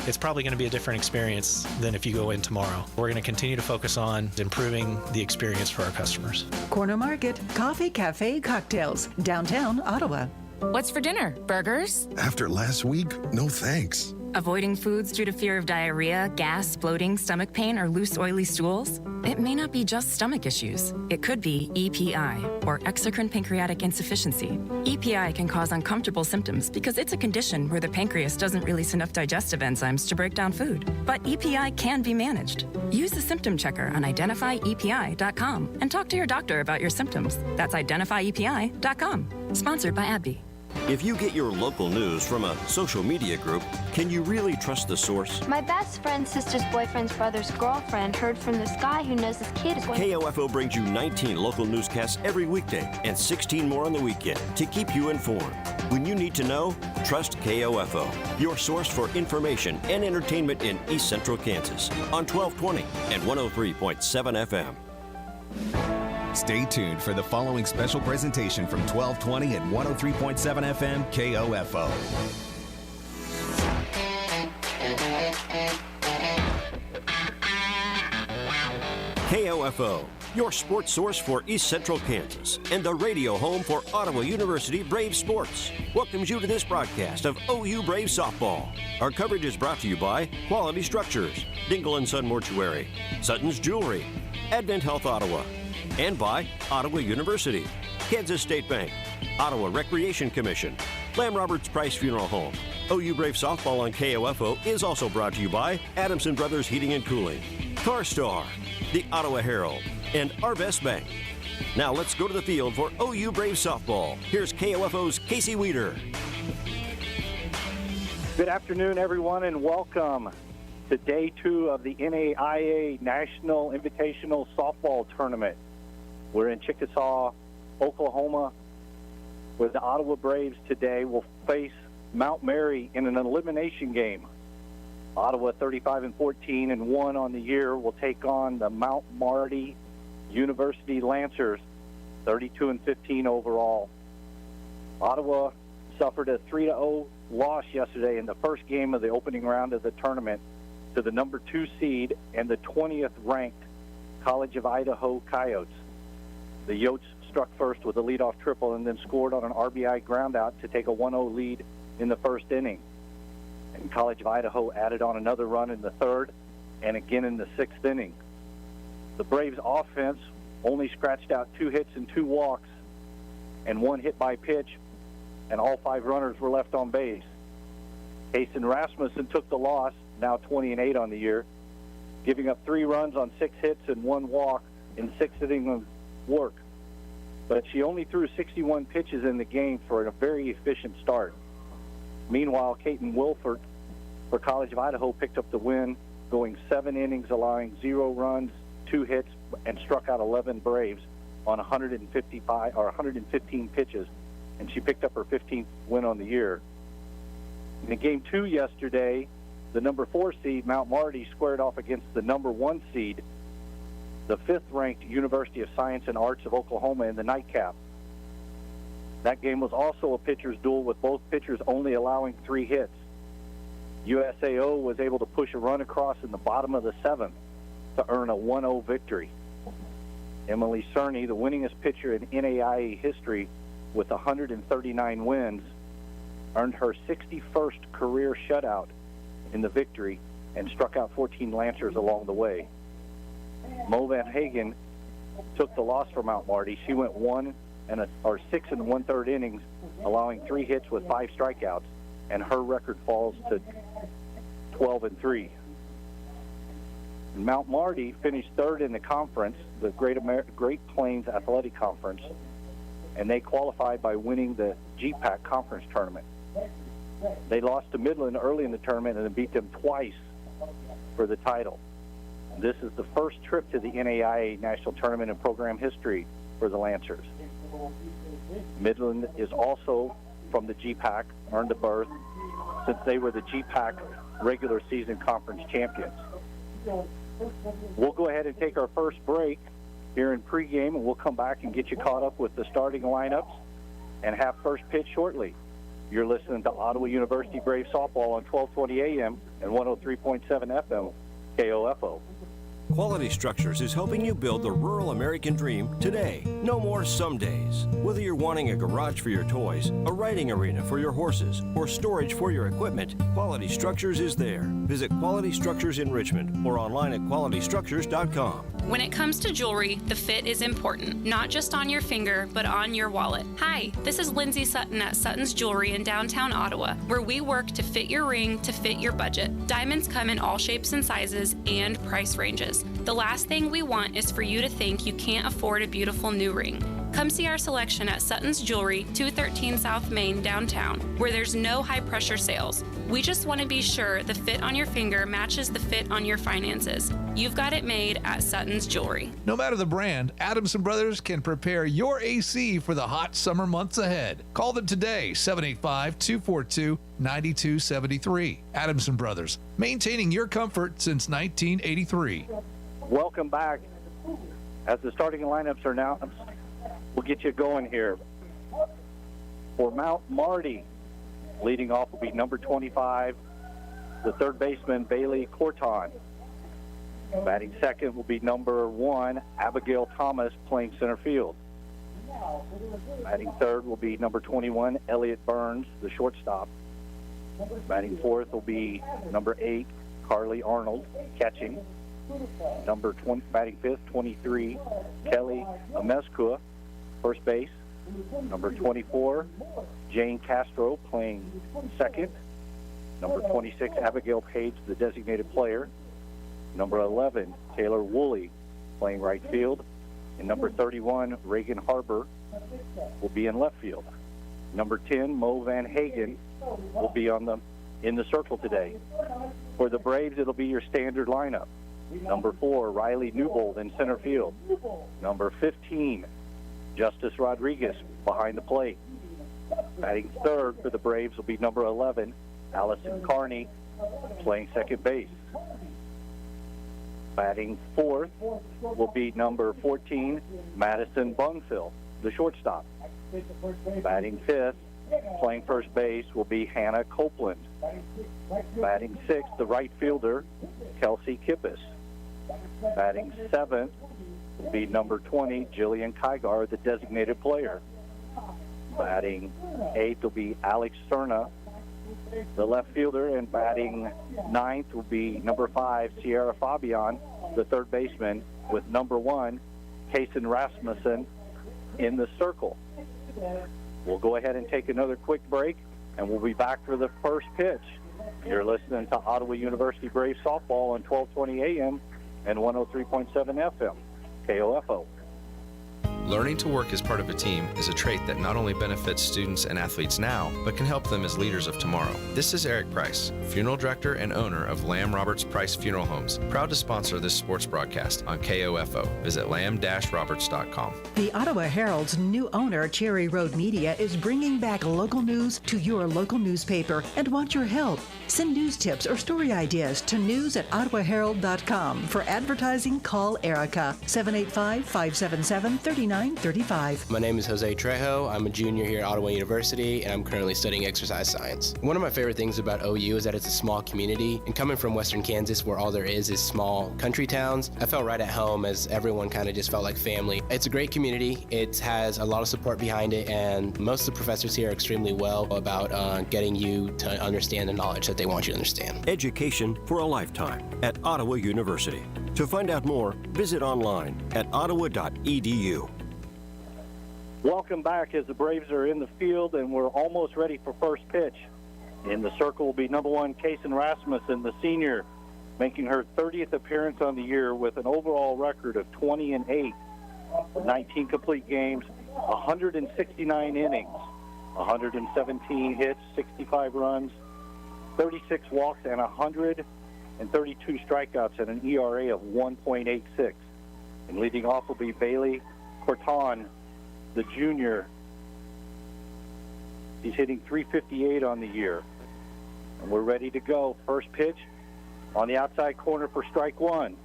it's probably going to be a different experience than if you go in tomorrow. We're going to continue to focus on improving the experience for our customers. Corner Market, coffee, cafe, cocktails, downtown Ottawa. What's for dinner? Burgers? After last week, no thanks. Avoiding foods due to fear of diarrhea, gas, bloating, stomach pain, or loose, oily stools? It may not be just stomach issues. It could be EPI, or exocrine pancreatic insufficiency. EPI can cause uncomfortable symptoms because it's a condition where the pancreas doesn't release enough digestive enzymes to break down food. But EPI can be managed. Use the symptom checker on identifyepi.com and talk to your doctor about your symptoms. That's identifyepi.com. Sponsored by AbbVie. If you get your local news from a social media group, can you really trust the source? My best friend's sister's boyfriend's brother's girlfriend heard from this guy who knows his kid is going KOFO brings you 19 local newscasts every weekday and 16 more on the weekend to keep you informed. When you need to know, trust KOFO, your source for information and entertainment in East Central Kansas on 1220 and 103.7 FM. Stay tuned for the following special presentation from 1220 and 103.7 FM KOFO. KOFO, your sports source for East Central Kansas and the radio home for Ottawa University Brave Sports, welcomes you to this broadcast of OU Brave Softball. Our coverage is brought to you by Quality Structures, Dingle & Son Mortuary, Sutton's Jewelry, Advent Health Ottawa, and by Ottawa University, Kansas State Bank, Ottawa Recreation Commission, Lamb Roberts Price Funeral Home. OU Brave Softball on KOFO is also brought to you by Adamson Brothers Heating and Cooling, CarStar, the Ottawa Herald, and Arvest Bank. Now let's go to the field for OU Brave Softball. Here's KOFO's Casey Weeder. Good afternoon, everyone, and welcome to Day 2 of the NAIA National Invitational Softball Tournament. We're in Chickasaw, Oklahoma, where the Ottawa Braves today will face Mount Mary in an elimination game. Ottawa 35-14 and 1 on the year will take on the Mount Marty University Lancers 32-15 overall. Ottawa suffered a 3-0 loss yesterday in the first game of the opening round of the tournament to the number 2 seed and the 20th ranked College of Idaho Coyotes. The Yotes struck first with a leadoff triple and then scored on an RBI groundout to take a 1-0 lead in the first inning. And College of Idaho added on another run in the third and again in the sixth inning. The Braves offense only scratched out 2 hits and 2 walks and 1 hit by pitch, and all 5 runners were left on base. Rasmussen took the loss, now 20-8 on the year, giving up 3 runs on 6 hits and 1 walk in 6 innings of work. But she only threw 61 pitches in the game for a very efficient start. Meanwhile, Caton Wilford for College of Idaho picked up the win, going 7 innings, allowing 0 runs, 2 hits, and struck out 11 Braves on 115 pitches, and she picked up her 15th win on the year. In Game 2 yesterday, the number 4 seed, Mount Marty, squared off against the number 1 seed, the 5th-ranked University of Science and Arts of Oklahoma in the nightcap. That game was also a pitcher's duel with both pitchers only allowing 3 hits. USAO was able to push a run across in the bottom of the 7th to earn a 1-0 victory. Emily Cerny, the winningest pitcher in NAIA history with 139 wins, earned her 61st career shutout in the victory and struck out 14 Lancers along the way. Mo Van Hagen took the loss for Mount Marty. She went 6 1/3 innings, allowing 3 hits with 5 strikeouts, and her record falls to 12-3. Mount Marty finished 3rd in the conference, the Great Plains Athletic Conference, and they qualified by winning the GPAC Conference Tournament. They lost to Midland early in the tournament and beat them twice for the title. This is the first trip to the NAIA National Tournament in program history for the Lancers. Midland is also from the GPAC, earned a berth since they were the GPAC regular season conference champions. We'll go ahead and take our first break here in pregame, and we'll come back and get you caught up with the starting lineups and have first pitch shortly. You're listening to Ottawa University Brave Softball on 1220 AM and 103.7 FM, KOFO. Quality Structures is helping you build the rural American dream today. No more some days. Whether you're wanting a garage for your toys, a riding arena for your horses, or storage for your equipment, Quality Structures is there. Visit Quality Structures in Richmond or online at qualitystructures.com. When it comes to jewelry, the fit is important, not just on your finger, but on your wallet. Hi, this is Lindsay Sutton at Sutton's Jewelry in downtown Ottawa, where we work to fit your ring to fit your budget. Diamonds come in all shapes and sizes and price ranges. The last thing we want is for you to think you can't afford a beautiful new ring. Come see our selection at Sutton's Jewelry, 213 South Main, downtown, where there's no high-pressure sales. We just want to be sure the fit on your finger matches the fit on your finances. You've got it made at Sutton's Jewelry. No matter the brand, Adamson Brothers can prepare your AC for the hot summer months ahead. Call them today, 785-242-9273. Adamson Brothers, maintaining your comfort since 1983. Welcome back. As the starting lineups are now, we'll get you going here. For Mount Marty, leading off will be number 25, the third baseman, Bailey Corton. Batting second will be number 1, Abigail Thomas, playing center field. Batting third will be number 21, Elliott Burns, the shortstop. Batting fourth will be number 8, Carly Arnold, catching. Batting fifth, 23, Kelly Amezcua, first base. Number 24, Jane Castro, playing second. Number 26, Abigail Page, the designated player. Number 11, Taylor Woolley, playing right field. And number 31, Reagan Harbor, will be in left field. Number 10, Mo Van Hagen, will be in the circle today. For the Braves, it'll be your standard lineup. Number 4, Riley Newbold in center field. Number 15, Justice Rodriguez behind the plate. Batting third for the Braves will be number 11, Allison Carney, playing second base. Batting fourth will be number 14, Madison Bunfill, the shortstop. Batting fifth, playing first base, will be Hannah Copeland. Batting sixth, the right fielder, Kelsey Kippis. Batting seventh will be number 20, Jillian Kygar, the designated player. Batting eighth will be Alex Cerna, the left fielder, and batting ninth will be number 5, Sierra Fabian, the third baseman, with number 1, Kason Rasmussen, in the circle. We'll go ahead and take another quick break, and we'll be back for the first pitch. You're listening to Ottawa University Brave Softball on 1220 AM and 103.7 FM, KOFO. Learning to work as part of a team is a trait that not only benefits students and athletes now, but can help them as leaders of tomorrow. This is Eric Price, funeral director and owner of Lamb Roberts Price Funeral Homes, proud to sponsor this sports broadcast on KOFO. Visit lamb-roberts.com. The Ottawa Herald's new owner, Cherry Road Media, is bringing back local news to your local newspaper and wants your help. Send news tips or story ideas to news@ottawaherald.com. For advertising, call Erica, 785-577-3935. My name is Jose Trejo. I'm a junior here at Ottawa University, and I'm currently studying exercise science. One of my favorite things about OU is that it's a small community, and coming from Western Kansas, where all there is small country towns, I felt right at home as everyone kind of just felt like family. It's a great community. It has a lot of support behind it, and most of the professors here are extremely well about getting you to understand the knowledge that they want you to understand. Education for a lifetime at Ottawa University. To find out more, visit online at ottawa.edu. Welcome back as the Braves are in the field, and we're almost ready for first pitch. In the circle will be number 1, Kason Rasmussen, the senior, making her 30th appearance on the year with an overall record of 20-8, 19 complete games, 169 innings, 117 hits, 65 runs, 36 walks, and 132 strikeouts, and an ERA of 1.86. And leading off will be Bailey Corton, the junior. He's hitting .358 on the year. And we're ready to go. First pitch on the outside corner for strike 1.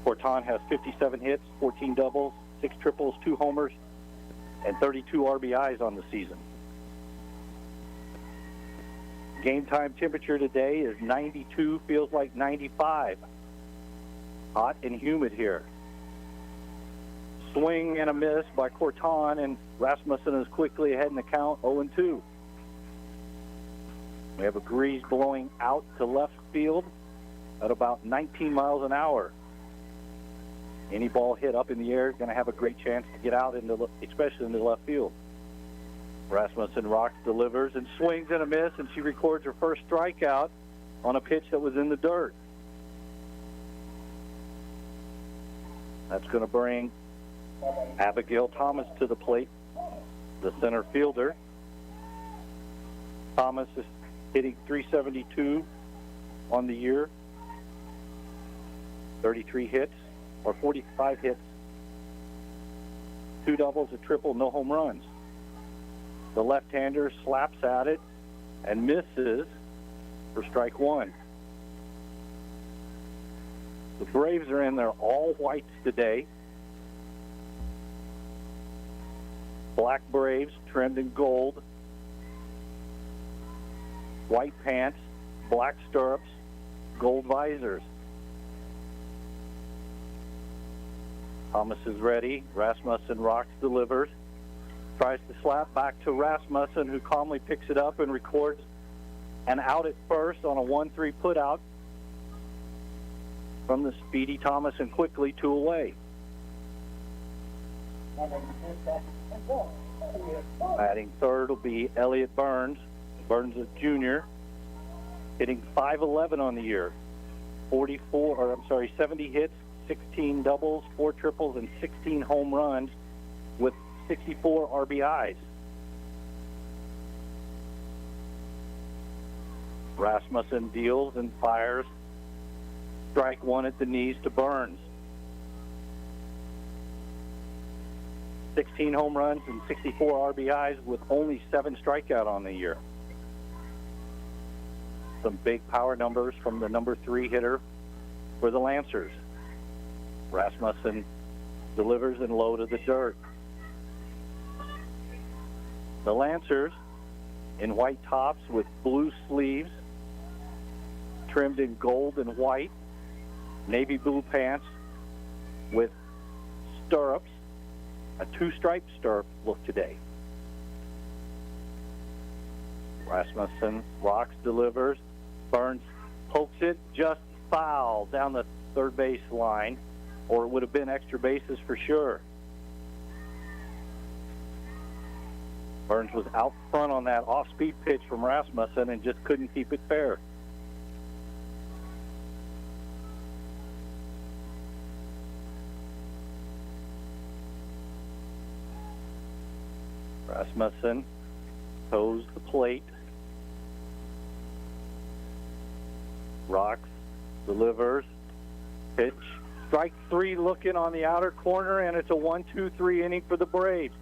Corton has 57 hits, 14 doubles, 6 triples, 2 homers, and 32 RBIs on the season. Game time temperature today is 92, feels like 95. Hot and humid here. Swing and a miss by Corton, and Rasmussen is quickly ahead in the count, 0-2. We have a breeze blowing out to left field at about 19 miles an hour. Any ball hit up in the air is going to have a great chance to get out, especially into left field. Rasmussen rocks, delivers, and swings and a miss, and she records her first strikeout on a pitch that was in the dirt. That's going to bring Abigail Thomas to the plate, the center fielder. Thomas is hitting .372 on the year, 33 hits, or 45 hits, 2 doubles, a triple, no home runs. The left-hander slaps at it and misses for strike one. The Braves are in their all whites today. Black Braves trimmed in gold. White pants, black stirrups, gold visors. Thomas is ready. Rasmussen rocks, delivers. Tries to slap back to Rasmussen, who calmly picks it up and records an out at first on a 1-3 putout from the speedy Thomas, and quickly 2 away. Batting third will be Elliott Burns. Burns is junior, hitting .511 on the year. 70 hits, 16 doubles, 4 triples, and 16 home runs with 64 RBIs. Rasmussen deals and fires. Strike one at the knees to Burns. 16 home runs and 64 RBIs with only 7 strikeouts on the year. Some big power numbers from the number 3 hitter for the Lancers. Rasmussen delivers and low to the dirt. The Lancers in white tops with blue sleeves, trimmed in gold and white, navy blue pants with stirrups, a 2-stripe stirrup look today. Rasmussen rocks, delivers. Burns pokes it just foul down the third base line, or it would have been extra bases for sure. Burns was out front on that off-speed pitch from Rasmussen and just couldn't keep it fair. Rasmussen toes the plate, rocks, delivers, pitch, strike 3 looking on the outer corner, and it's a 1-2-3 inning for the Braves,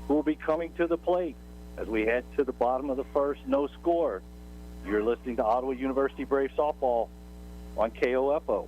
who will be coming to the plate as we head to the bottom of the first, no score. You're listening to Ottawa University Braves softball on KOFO.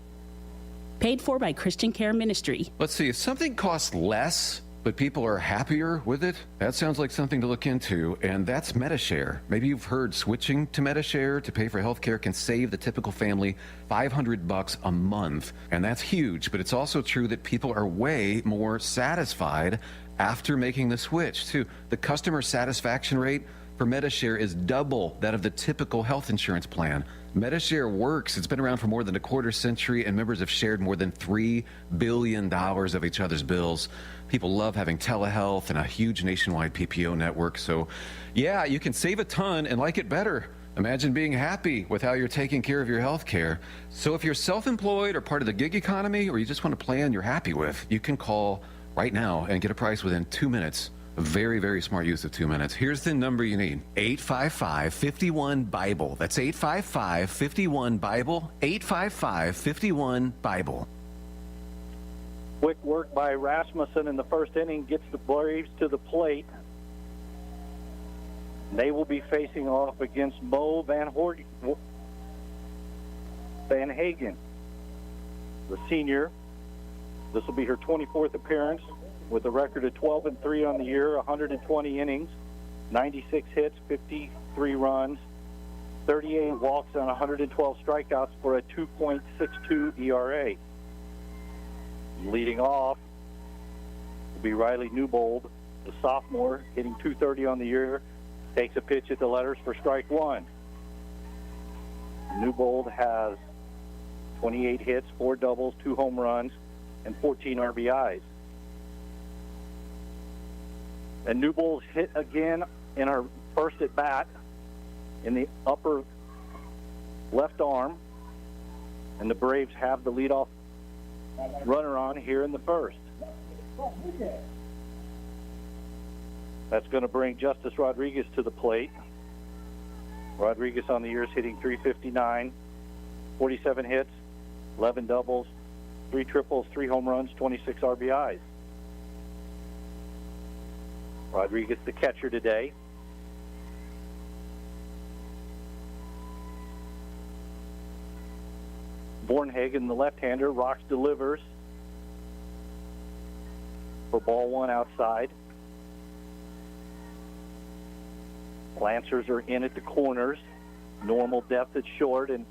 Paid for by Christian Care Ministry. Let's see, if something costs less, but people are happier with it, that sounds like something to look into, and that's MediShare. Maybe you've heard switching to MediShare to pay for healthcare can save the typical family $500 a month, and that's huge, but it's also true that people are way more satisfied after making the switch, too. The customer satisfaction rate for MediShare is double that of the typical health insurance plan. MediShare works. It's been around for more than a quarter century, and members have shared more than $3 billion of each other's bills. People love having telehealth and a huge nationwide PPO network. So, yeah, you can save a ton and like it better. Imagine being happy with how you're taking care of your health care. So if you're self-employed or part of the gig economy, or you just want a plan you're happy with, you can call right now and get a price within 2 minutes. A very, very smart use of 2 minutes. Here's the number you need. 855-51-BIBLE. That's 855-51-BIBLE. 855-51-BIBLE. Quick work by Rasmussen in the first inning gets the Braves to the plate. They will be facing off against Mo Van Hagen, the senior. This will be her 24th appearance with a record of 12-3 on the year, 120 innings, 96 hits, 53 runs, 38 walks on 112 strikeouts for a 2.62 ERA. Leading off will be Riley Newbold, the sophomore, hitting .230 on the year. Takes a pitch at the letters for strike one. Newbold has 28 hits, 4 doubles, 2 home runs, and 14 RBIs. And Newbold hit again in her first at bat in the upper left arm, and the Braves have the leadoff runner on here in the first. That's going to bring Justice Rodriguez to the plate. Rodriguez on the year is hitting .359, 47 hits, 11 doubles, 3 triples, 3 home runs, 26 RBIs. Rodriguez, the catcher today. Bornhagen, the left-hander, rocks, delivers for ball one outside. Lancers are in at the corners. Normal depth at short and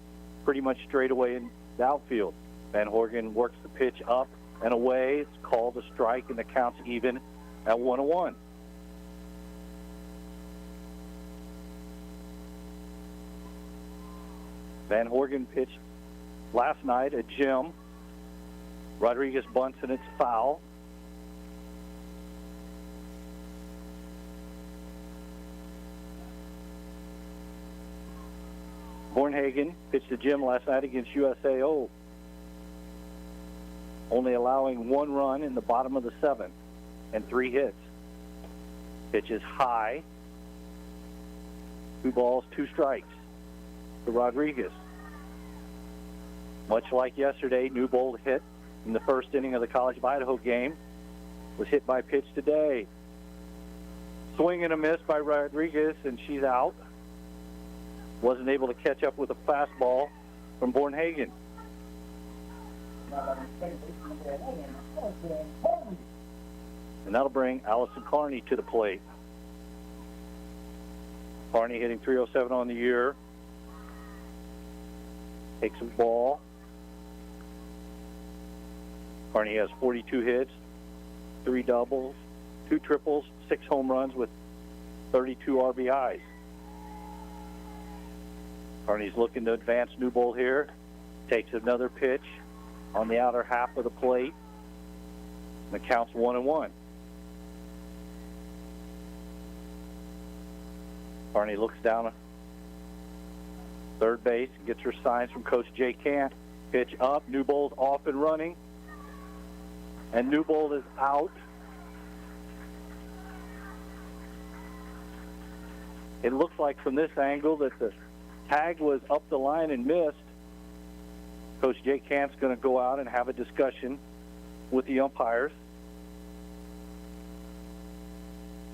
pretty much straight away in the outfield. Van Horgen works the pitch up and away. It's called a strike, and the count's even at 1-1. Van Horgen pitched last night at Jim. Rodriguez bunts, and it's foul. Bornhagen pitched to Jim last night against USAO, only allowing 1 run in the bottom of the 7th and 3 hits. Pitch is high. 2 balls, 2 strikes to Rodriguez. Much like yesterday, Newbold hit in the first inning of the College of Idaho game, was hit by pitch today. Swing and a miss by Rodriguez, and she's out. Wasn't able to catch up with a fastball from Bornhagen. And that'll bring Allison Carney to the plate. Carney hitting .307 on the year. Takes a ball. Carney has 42 hits, 3 doubles, 2 triples, 6 home runs with 32 RBIs. Carney's looking to advance Newbold here. Takes another pitch on the outer half of the plate. And the count's 1-1. Carney looks down at third base, gets her signs from Coach Jay Cant. Pitch up, Newbold's off and running. And Newbold is out. It looks like from this angle that the tag was up the line and missed. Coach Jay Cant's going to go out and have a discussion with the umpires.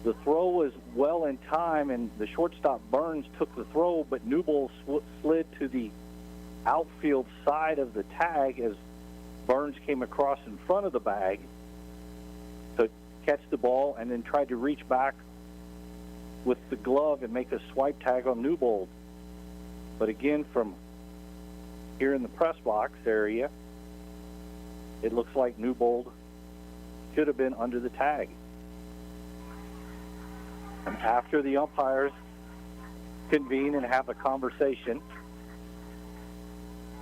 The throw was well in time, and the shortstop Burns took the throw, but Newbold slid to the outfield side of the tag as Burns came across in front of the bag to catch the ball and then tried to reach back with the glove and make a swipe tag on Newbold. But again, from here in the press box area, it looks like Newbold should have been under the tag. And after the umpires convene and have a conversation,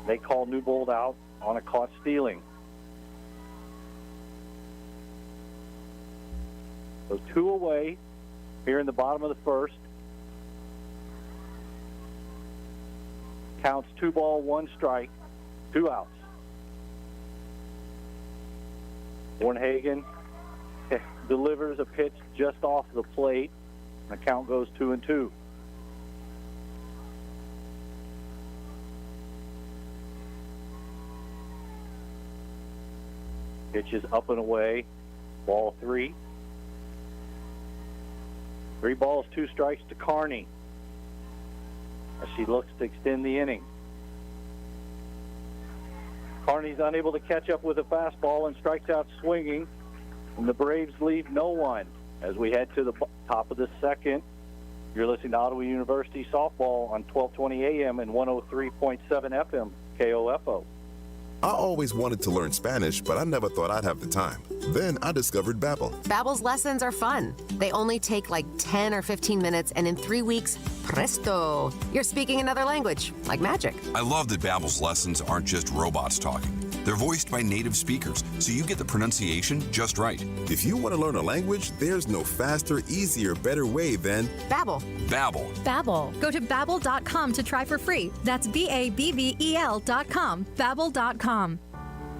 they call Newbold out on a caught stealing. So 2 away here in the bottom of the first. Counts 2 ball, 1 strike, 2 outs. Bornhagen delivers a pitch just off the plate. The count goes 2-2. Pitch is up and away. Ball 3. 3 balls, 2 strikes to Carney as she looks to extend the inning. Carney's unable to catch up with a fastball and strikes out swinging, and the Braves leave no one as we head to the top of the second. You're listening to Ottawa University Softball on 1220 AM and 103.7 FM, KOFO. I always wanted to learn Spanish, but I never thought I'd have the time. Then I discovered Babbel. Babbel's lessons are fun. They only take like 10 or 15 minutes, and in 3 weeks, presto, you're speaking another language, like magic. I love that Babbel's lessons aren't just robots talking. They're voiced by native speakers, so you get the pronunciation just right. If you want to learn a language, there's no faster, easier, better way than Babbel. Babbel. Babbel. Go to Babbel.com to try for free. That's BABBEL.com. Babbel.com.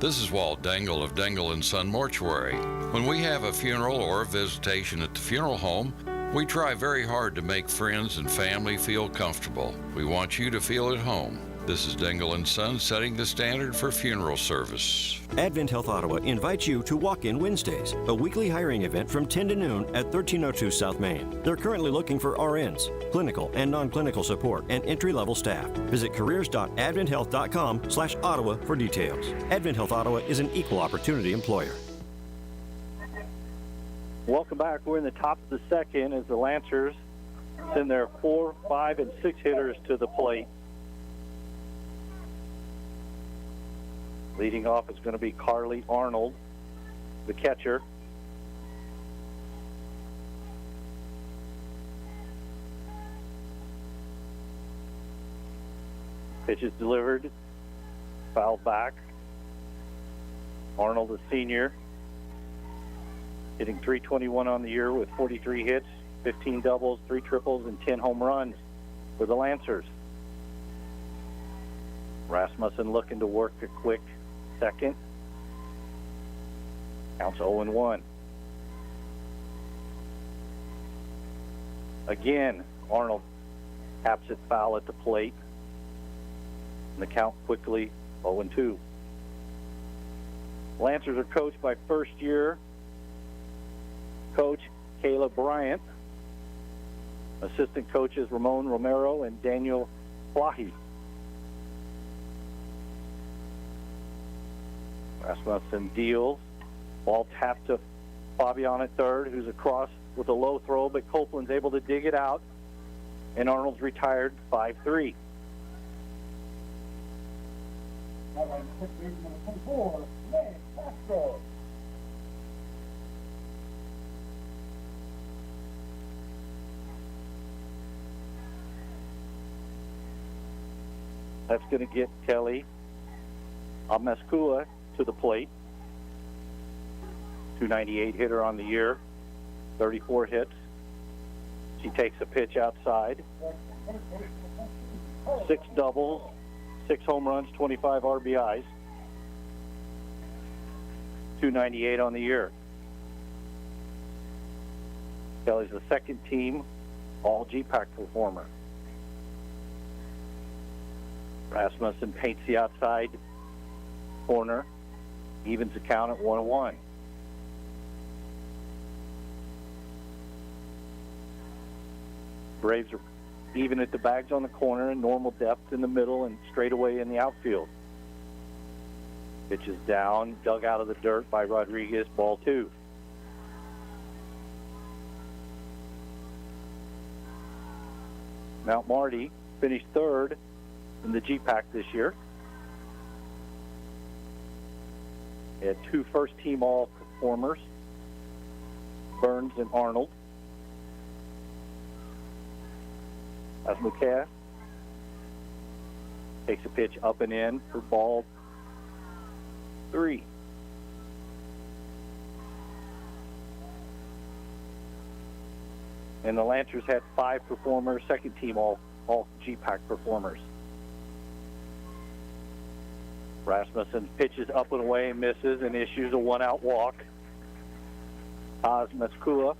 This is Walt Dangle of Dangle & Son Mortuary. When we have a funeral or a visitation at the funeral home, we try very hard to make friends and family feel comfortable. We want you to feel at home. This is Dangle & Son setting the standard for funeral service. Advent Health Ottawa invites you to Walk-In Wednesdays, a weekly hiring event from 10 to noon at 1302 South Main. They're currently looking for RNs, clinical and non-clinical support, and entry-level staff. Visit careers.adventhealth.com/Ottawa for details. Advent Health Ottawa is an equal opportunity employer. Welcome back. We're in the top of the second as the Lancers send their 4, 5, and 6 hitters to the plate. Leading off is going to be Carly Arnold, the catcher. Pitch is delivered, fouled back. Arnold, a senior, hitting .321 on the year with 43 hits, 15 doubles, 3 triples, and 10 home runs for the Lancers. Rasmussen looking to work a quick second. Counts 0-1. Again, Arnold taps it foul at the plate. And the count quickly 0-2. Lancers are coached by first-year coach Kayla Bryant. Assistant coaches Ramon Romero and Daniel Flahy. Rasmussen deals. Ball tapped to Fabian at third, who's across with a low throw, but Copeland's able to dig it out, and Arnold's retired 5-3. Castro. That's going to get Kelly Ameskula to the plate. .298 hitter on the year, 34 hits. She takes a pitch outside. 6 doubles, 6 home runs, 25 RBIs. .298 on the year. Kelly's the second team all GPAC performer. Rasmussen paints the outside corner, evens the count at 1-1. Braves are even at the bags on the corner and normal depth in the middle and straightaway in the outfield. Pitch is down, dug out of the dirt by Rodriguez, ball 2. Mount Marty finished third in the GPAC this year. They had 2 first-team all-performers, Burns and Arnold. As McCaff takes a pitch up and in for ball 3. And the Lancers had 5 performers, second-team all GPAC performers. Rasmussen pitches up and away, misses, and issues a 1-out walk. Meskula.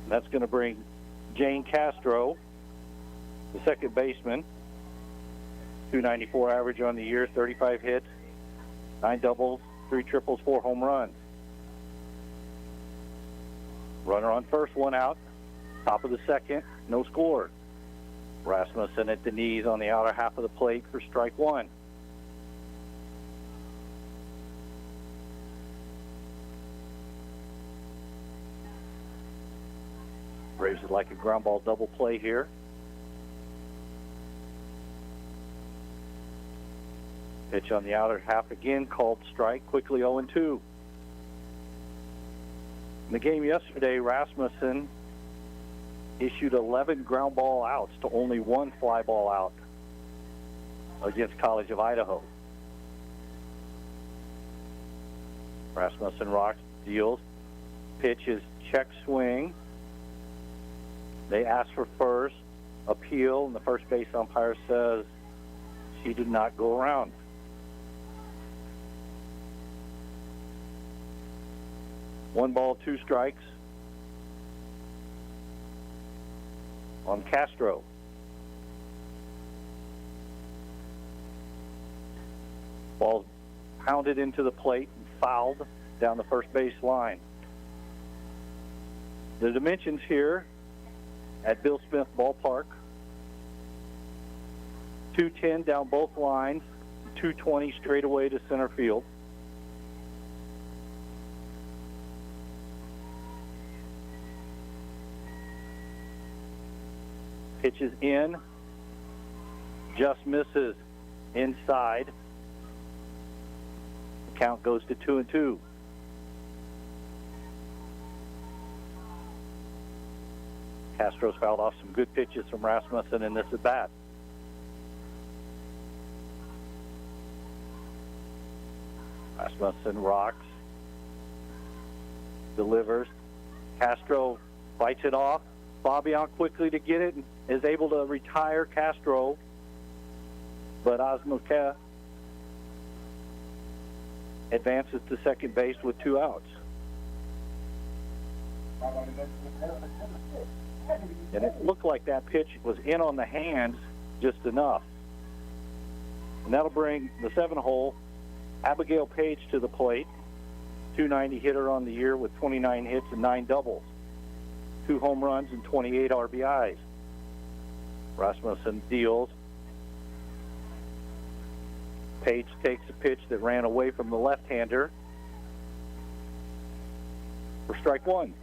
That's going to bring Jane Castro, the second baseman. .294 average on the year, 35 hits, 9 doubles, 3 triples, 4 home runs. Runner on first, 1 out. Top of the second, no score. Rasmussen at the knees on the outer half of the plate for strike 1. Appears like a ground ball double play here. Pitch on the outer half again, called strike, quickly 0-2. In the game yesterday, Rasmussen issued 11 ground ball outs to only 1 fly ball out against College of Idaho. Rasmussen rocks, deals, pitches, check swing. They ask for first, appeal, and the first base umpire says she did not go around. One ball, 2 strikes on Castro. Ball pounded into the plate and fouled down the first base line. The dimensions here at Bill Smith Ballpark: 210 down both lines, 220 straight away to center field. Pitches in, just misses inside. The count goes to 2-2. Castro's fouled off some good pitches from Rasmussen in this at bat. Rasmussen rocks, delivers. Castro bites it off. Fabian quickly to get it and is able to retire Castro, but Osmuke advances to second base with 2 outs. And it looked like that pitch was in on the hands just enough. And that'll bring the 7-hole Abigail Page to the plate, 290 hitter on the year with 29 hits and 9 doubles, 2 home runs and 28 RBIs. Rasmussen deals. Page takes a pitch that ran away from the left-hander for strike 1.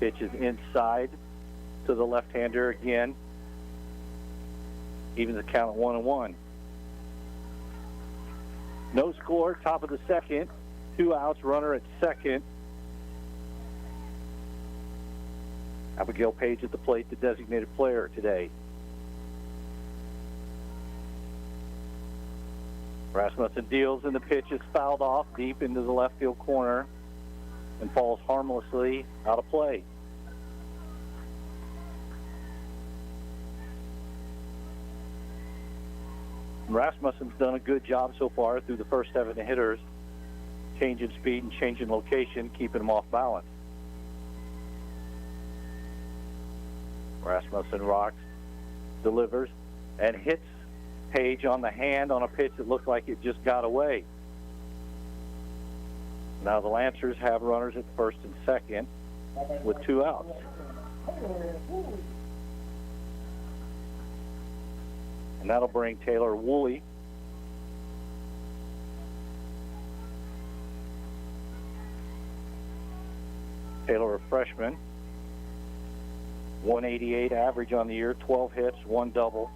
Pitch is inside to the left-hander again. Even the count at 1-1. No score, top of the second. 2 outs, runner at second. Abigail Page at the plate, the designated player today. Rasmussen deals, and the pitch is fouled off deep into the left field corner and falls harmlessly out of play. Rasmussen's done a good job so far through the first 7 hitters, changing speed and changing location, keeping them off balance. Rasmussen rocks, delivers, and hits Page on the hand on a pitch that looked like it just got away. Now the Lancers have runners at first and second with 2 outs. And that'll bring Taylor Woolley Taylor, a freshman, 188 average on the year, 12 hits, 1 double.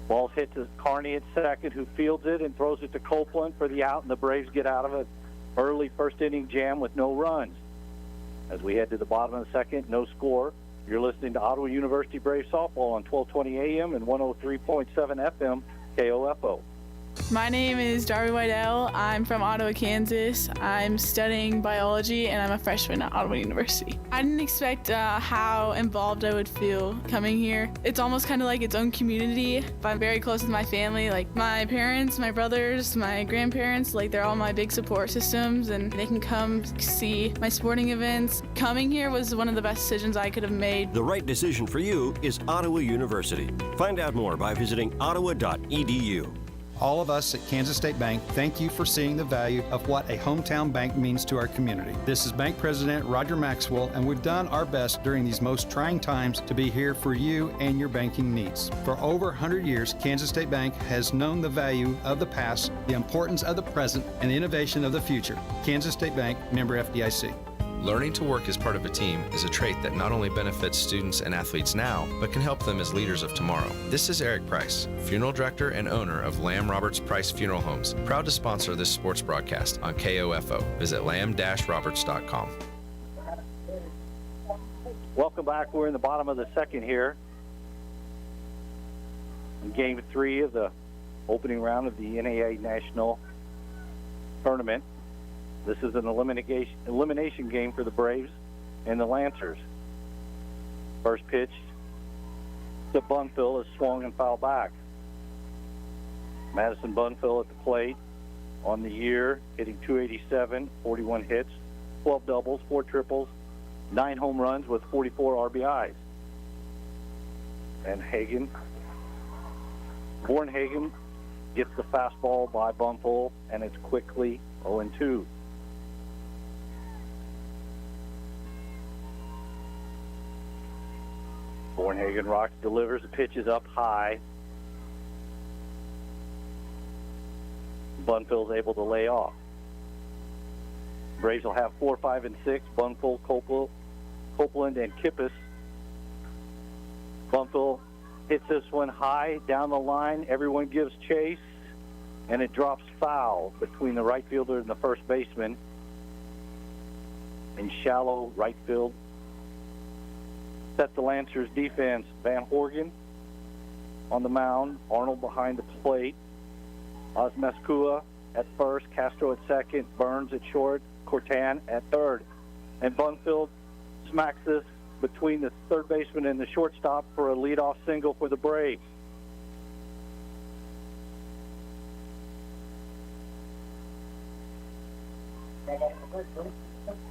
Ball's hit to Carney at second, who fields it and throws it to Copeland for the out, and the Braves get out of it. Early first inning jam with no runs. As we head to the bottom of the second, no score. You're listening to Ottawa University Braves softball on 1220 AM and 103.7 FM KOFO. My name is Darby Weidel. I'm from Ottawa, Kansas. I'm studying biology, and I'm a freshman at Ottawa University. I didn't expect how involved I would feel coming here. It's almost kind of like its own community. I'm very close with my family, like my parents, my brothers, my grandparents. Like, they're all my big support systems, and they can come see my sporting events. Coming here was one of the best decisions I could have made. The right decision for you is Ottawa University. Find out more by visiting ottawa.edu. All of us at Kansas State Bank thank you for seeing the value of what a hometown bank means to our community. This is Bank President Roger Maxwell, and we've done our best during these most trying times to be here for you and your banking needs. For over 100 years, Kansas State Bank has known the value of the past, the importance of the present, and the innovation of the future. Kansas State Bank, member FDIC. Learning to work as part of a team is a trait that not only benefits students and athletes now, but can help them as leaders of tomorrow. This is Eric Price, funeral director and owner of Lamb Roberts Price Funeral Homes, proud to sponsor this sports broadcast on KOFO. Visit lamb-roberts.com. Welcome back. We're in the bottom of the second here. In Game 3 of the opening round of the NAIA National Tournament. This is an elimination game for the Braves and the Lancers. First pitch to Bunfill is swung and fouled back. Madison Bunfill at the plate on the year, hitting .287, 41 hits, 12 doubles, 4 triples, 9 home runs with 44 RBIs. And Bornhagen gets the fastball by Bunfill, and it's quickly 0-2. Bornhagen rocks, delivers, the pitch is up high. Bunfill's able to lay off. Braves will have 4, 5, and 6. Bunfill, Copeland, and Kippis. Bunfill hits this one high down the line. Everyone gives chase, and it drops foul between the right fielder and the first baseman in shallow right field. Set the Lancers defense. Van Horgen on the mound. Arnold behind the plate. Osmeskua at first. Castro at second. Burns at short. Cortan at third. And Bunfield smacks this between the third baseman and the shortstop for a leadoff single for the Braves.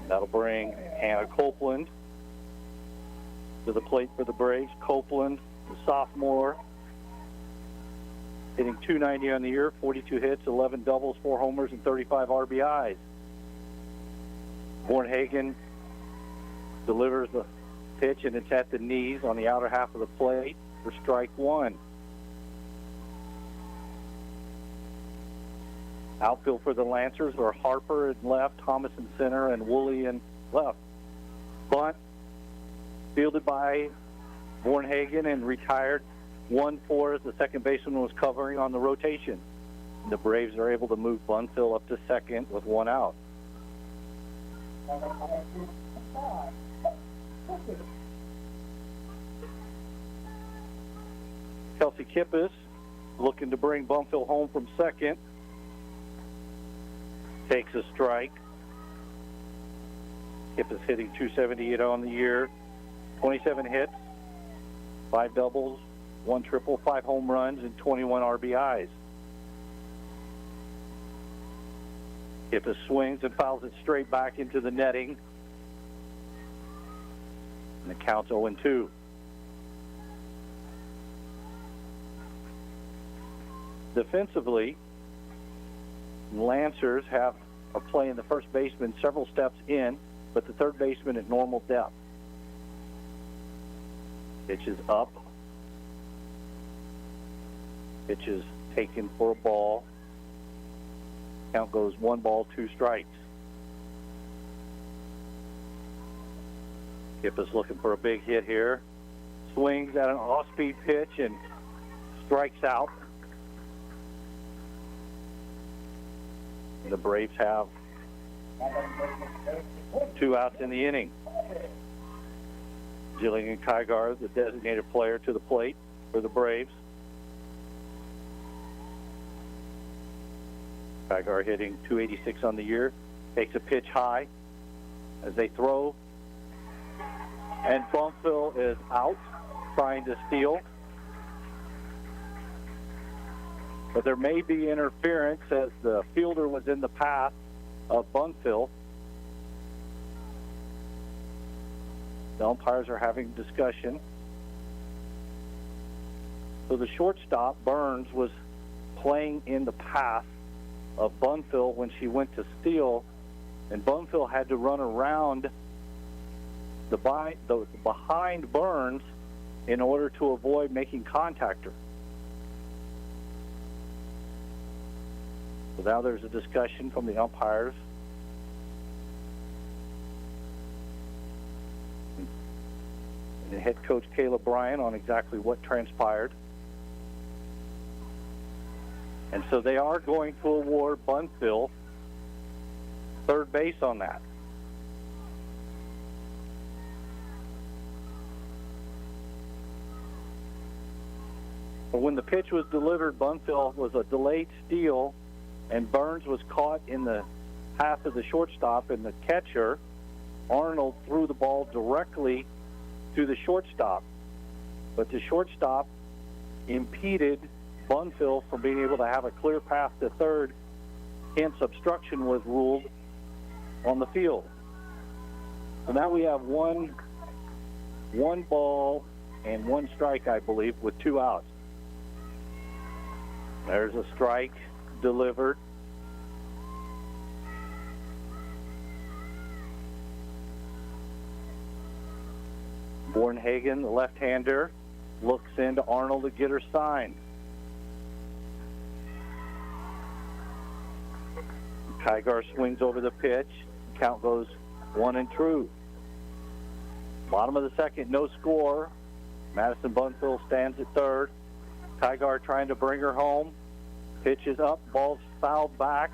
That'll bring Hannah Copeland to the plate for the Braves. Copeland, the sophomore, hitting .290 on the year, 42 hits, 11 doubles, 4 homers, and 35 RBIs. Bornhagen delivers the pitch, and it's at the knees on the outer half of the plate for strike 1. Outfield for the Lancers are Harper in left, Thomas in center, and Woolley in left. Bunt fielded by Bornhagen and retired 1-4 as the second baseman was covering on the rotation. And the Braves are able to move Bunfill up to second with 1 out. Kelsey Kippis looking to bring Bunfill home from second. Takes a strike. Kippis hitting .278 on the year. 27 hits, 5 doubles, 1 triple, 5 home runs, and 21 RBIs. Kippis swings and fouls it straight back into the netting. And the count's 0-2. Defensively, Lancers have a play in the first baseman several steps in, but the third baseman at normal depth. Pitch is up. Pitch is taken for a ball. Count goes 1 ball, 2 strikes. Kip is looking for a big hit here. Swings at an off-speed pitch and strikes out. The Braves have 2 outs in the inning. Jillian Kygar, the designated player, to the plate for the Braves. Kygar hitting .286 on the year. Takes a pitch high as they throw. And Bunfill is out, trying to steal. But there may be interference as the fielder was in the path of Bunfill. The umpires are having discussion. So the shortstop, Burns, was playing in the path of Bunfill when she went to steal, and Bunfill had to run around the behind Burns in order to avoid making contact her. So now there's a discussion from the umpires. And head coach Kayla Bryan on exactly what transpired. And so they are going to award Bunfill third base on that. But when the pitch was delivered, Bunfill was a delayed steal, and Burns was caught in the path of the shortstop, and the catcher, Arnold, threw the ball directly to the shortstop. But the shortstop impeded Bunfill from being able to have a clear path to third. Hence, obstruction was ruled on the field. So now we have one ball and one strike, I believe, with 2 outs. There's a strike delivered. Bornhagen, the left-hander, looks into Arnold to get her signed. Kygar swings over the pitch. Count goes 1-2. Bottom of the second, no score. Madison Bunfill stands at third. Kygar trying to bring her home. Pitch is up, ball's fouled back.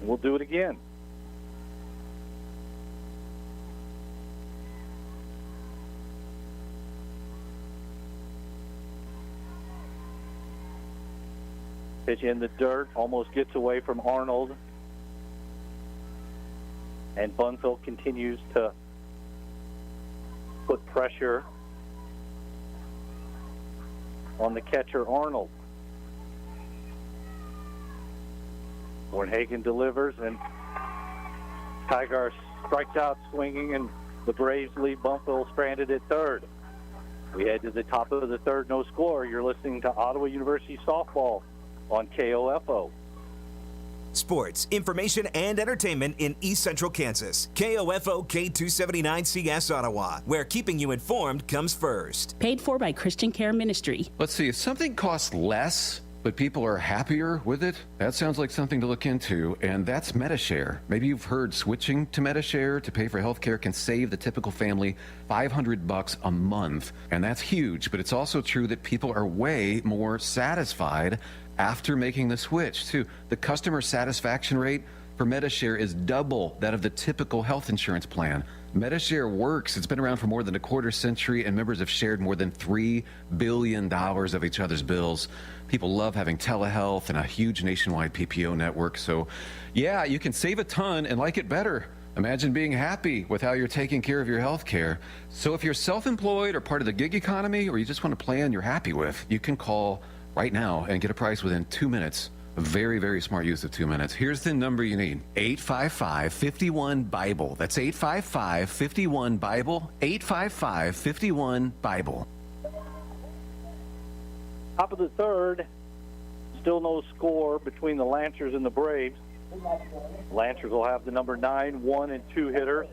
We'll do it again. Pitch in the dirt, almost gets away from Arnold. And Bunfill continues to put pressure on the catcher, Arnold. Bornhagen delivers, and Kygar strikes out swinging, and the Braves leave Bunfill stranded at third. We head to the top of the third, no score. You're listening to Ottawa University Softball on KOFO. Sports, information, and entertainment in East Central Kansas. KOFO K279CS Ottawa, where keeping you informed comes first. Paid for by Christian Care Ministry. Let's see, if something costs less, but people are happier with it, that sounds like something to look into, and that's MediShare. Maybe you've heard switching to MediShare to pay for healthcare can save the typical family $500 a month, and that's huge, but it's also true that people are way more satisfied after making the switch, too. The customer satisfaction rate for MediShare is double that of the typical health insurance plan. MediShare works. It's been around for more than a quarter century, and members have shared more than $3 billion of each other's bills. People love having telehealth and a huge nationwide PPO network. So, yeah, you can save a ton and like it better. Imagine being happy with how you're taking care of your health care. So if you're self-employed or part of the gig economy, or you just want a plan you're happy with, you can call right now and get a price within 2 minutes. A very, very smart use of 2 minutes. Here's the number you need. 855-51-BIBLE. That's 855-51-BIBLE. 855-51-BIBLE. Top of the third, still no score between the Lancers and the Braves. Lancers will have the number 9, 1, and 2 hitter.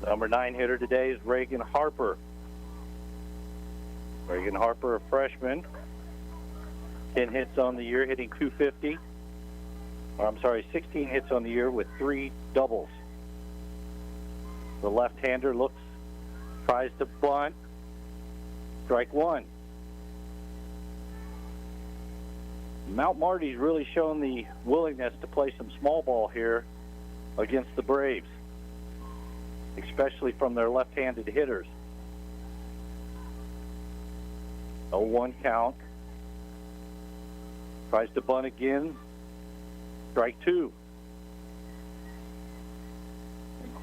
The number 9 hitter today is Reagan Harper. Reagan Harper, a freshman. 10 hits on the year, hitting .250. 16 hits on the year with 3 doubles. The left-hander tries to bunt. Strike one. Mount Marty's really shown the willingness to play some small ball here against the Braves, especially from their left-handed hitters. 0-1 count. Tries to bunt again. Strike two.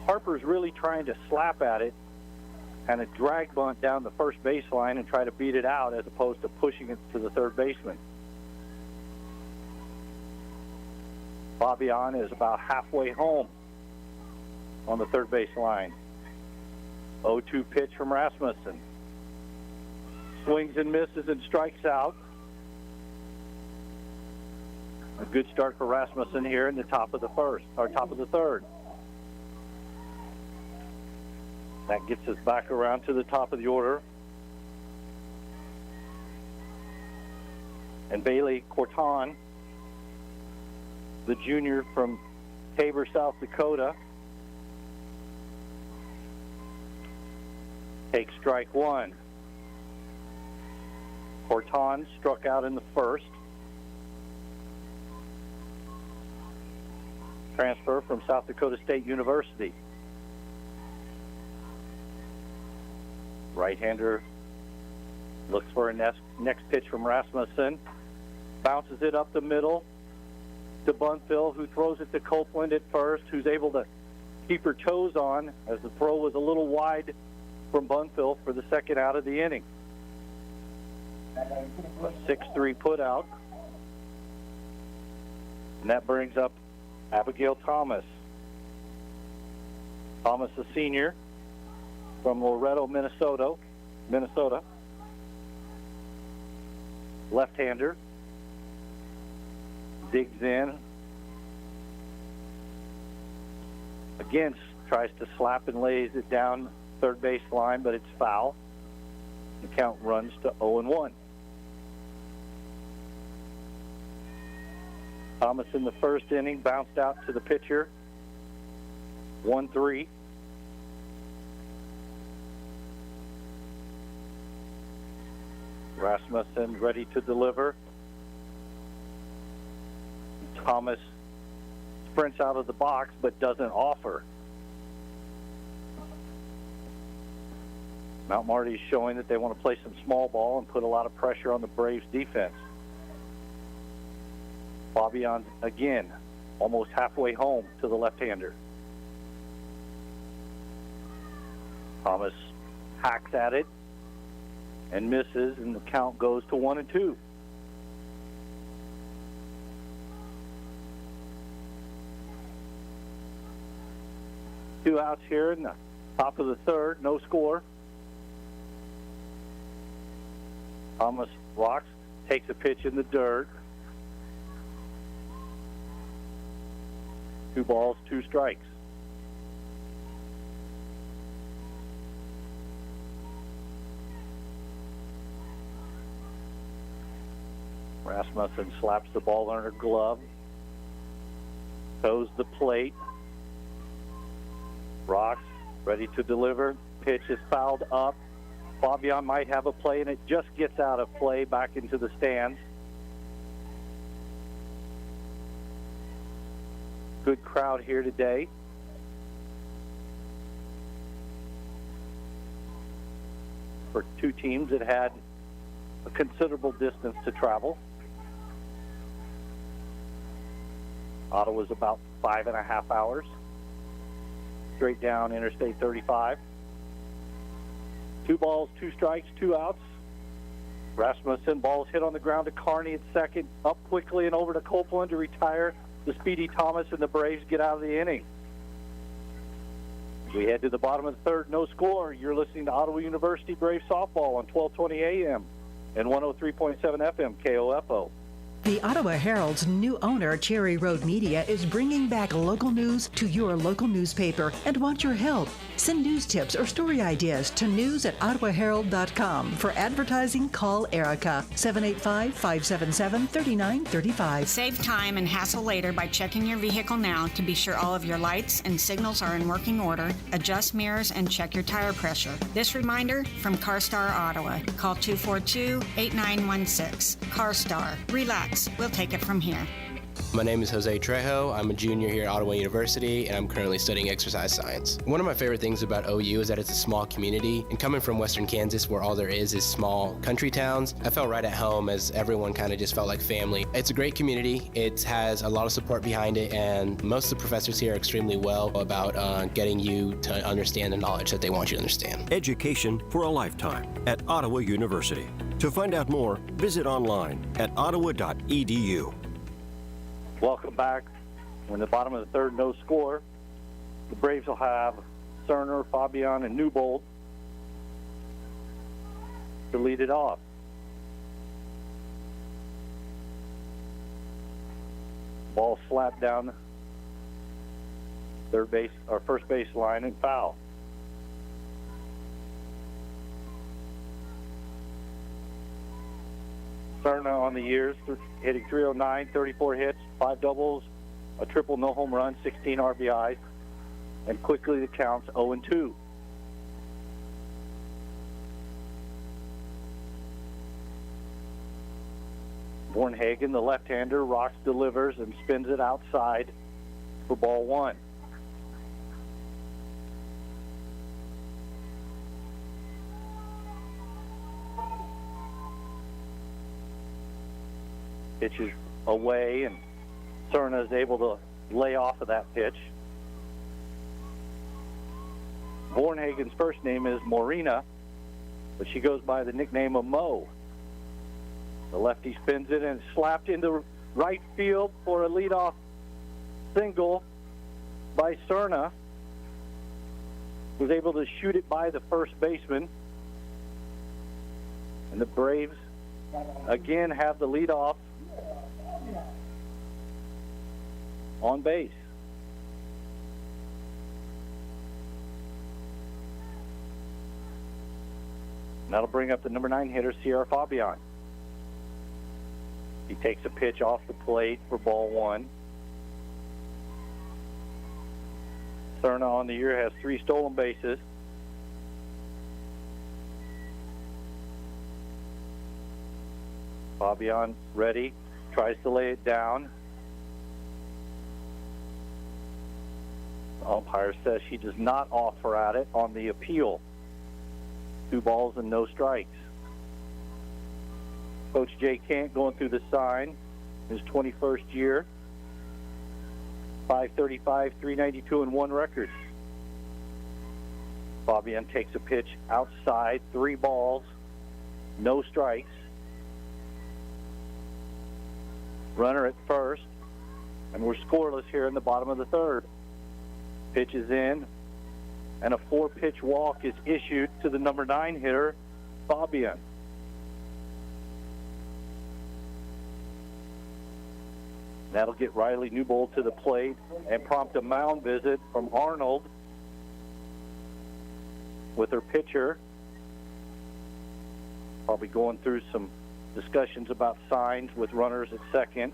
Harper's really trying to slap at it and a drag bunt down the first baseline and try to beat it out as opposed to pushing it to the third baseman. Fabian is about halfway home on the third base line. 0-2 pitch from Rasmussen. Swings and misses and strikes out. A good start for Rasmussen here in the top of the third. That gets us back around to the top of the order. And Bailey Corton, the junior from Tabor, South Dakota, takes strike one. Corton struck out in the first. Transfer from South Dakota State University. Right-hander looks for a next pitch from Rasmussen. Bounces it up the middle to Bunfill, who throws it to Copeland at first, who's able to keep her toes on as the throw was a little wide from Bunfill for the second out of the inning. A 6-3 put out. And that brings up Abigail Thomas. Thomas, a senior from Loretto, Minnesota. Left-hander. Digs in. Again, tries to slap and lays it down third base line, but it's foul. The count runs to 0-1. Thomas in the first inning bounced out to the pitcher. 1-3. Rasmussen ready to deliver. Thomas sprints out of the box but doesn't offer. Mount Marty is showing that they want to play some small ball and put a lot of pressure on the Braves defense. Fabian again, almost halfway home to the left-hander. Thomas hacks at it and misses, and the count goes to 1-2. Two outs here in the top of the third, no score. Thomas rocks, takes a pitch in the dirt. 2 balls, 2 strikes. Rasmussen slaps the ball on her glove, toes the plate, rocks, ready to deliver. Pitch is fouled up. Fabian might have a play, and it just gets out of play back into the stands. Good crowd here today. For two teams that had a considerable distance to travel. Ottawa's about 5.5 hours. Straight down Interstate 35. 2 balls, 2 strikes, 2 outs. Rasmussen, ball's hit on the ground to Carney at second. Up quickly and over to Copeland to retire the speedy Thomas, and the Braves get out of the inning. We head to the bottom of the third, no score. You're listening to Ottawa University Braves softball on 1220 AM and 103.7 FM KOFO. The Ottawa Herald's new owner, Cherry Road Media, is bringing back local news to your local newspaper and want your help. Send news tips or story ideas to news@ottawaherald.com. For advertising, call Erica, 785-577-3935. Save time and hassle later by checking your vehicle now to be sure all of your lights and signals are in working order, adjust mirrors, and check your tire pressure. This reminder from CarStar Ottawa. Call 242-8916. CarStar. Relax. We'll take it from here. My name is Jose Trejo. I'm a junior here at Ottawa University, and I'm currently studying exercise science. One of my favorite things about OU is that it's a small community, and coming from Western Kansas, where all there is small country towns, I felt right at home as everyone kind of just felt like family. It's a great community. It has a lot of support behind it, and most of the professors here are extremely well about getting you to understand the knowledge that they want you to understand. Education for a lifetime at Ottawa University. To find out more, visit online at ottawa.edu. Welcome back. We're in the bottom of the third, no score. The Braves will have Cerner, Fabian, and Newbold. to lead it off. Ball slapped down third base or first base line and foul. Serna on the years, hitting .309, 34 hits, 5 doubles, a triple, no home run, 16 RBIs, and quickly the count's 0-2. Bornhagen, the left-hander, rocks, delivers, and spins it outside for ball 1. Pitch is away, and Serna is able to lay off of that pitch. Bornhagen's first name is Morena, but she goes by the nickname of Mo. The lefty spins it and slapped into right field for a leadoff single by Serna. Was able to shoot it by the first baseman. And the Braves again have the leadoff on base. That'll bring up the number 9 hitter, Sierra Fabian. He takes a pitch off the plate for ball 1. Serna on the year has 3 stolen bases. Fabian ready, tries to lay it down. The umpire says she does not offer at it on the appeal. 2 balls and no strikes. Coach Jay Kent going through the sign, his 21st year. 535, 392, and 1 record. Fabian takes a pitch outside, 3 balls, no strikes. Runner at first, and we're scoreless here in the bottom of the 3rd. Pitch is in, and a 4-pitch walk is issued to the number 9 hitter, Fabian. That'll get Riley Newbold to the plate and prompt a mound visit from Arnold with her pitcher. Probably going through some discussions about signs with runners at second,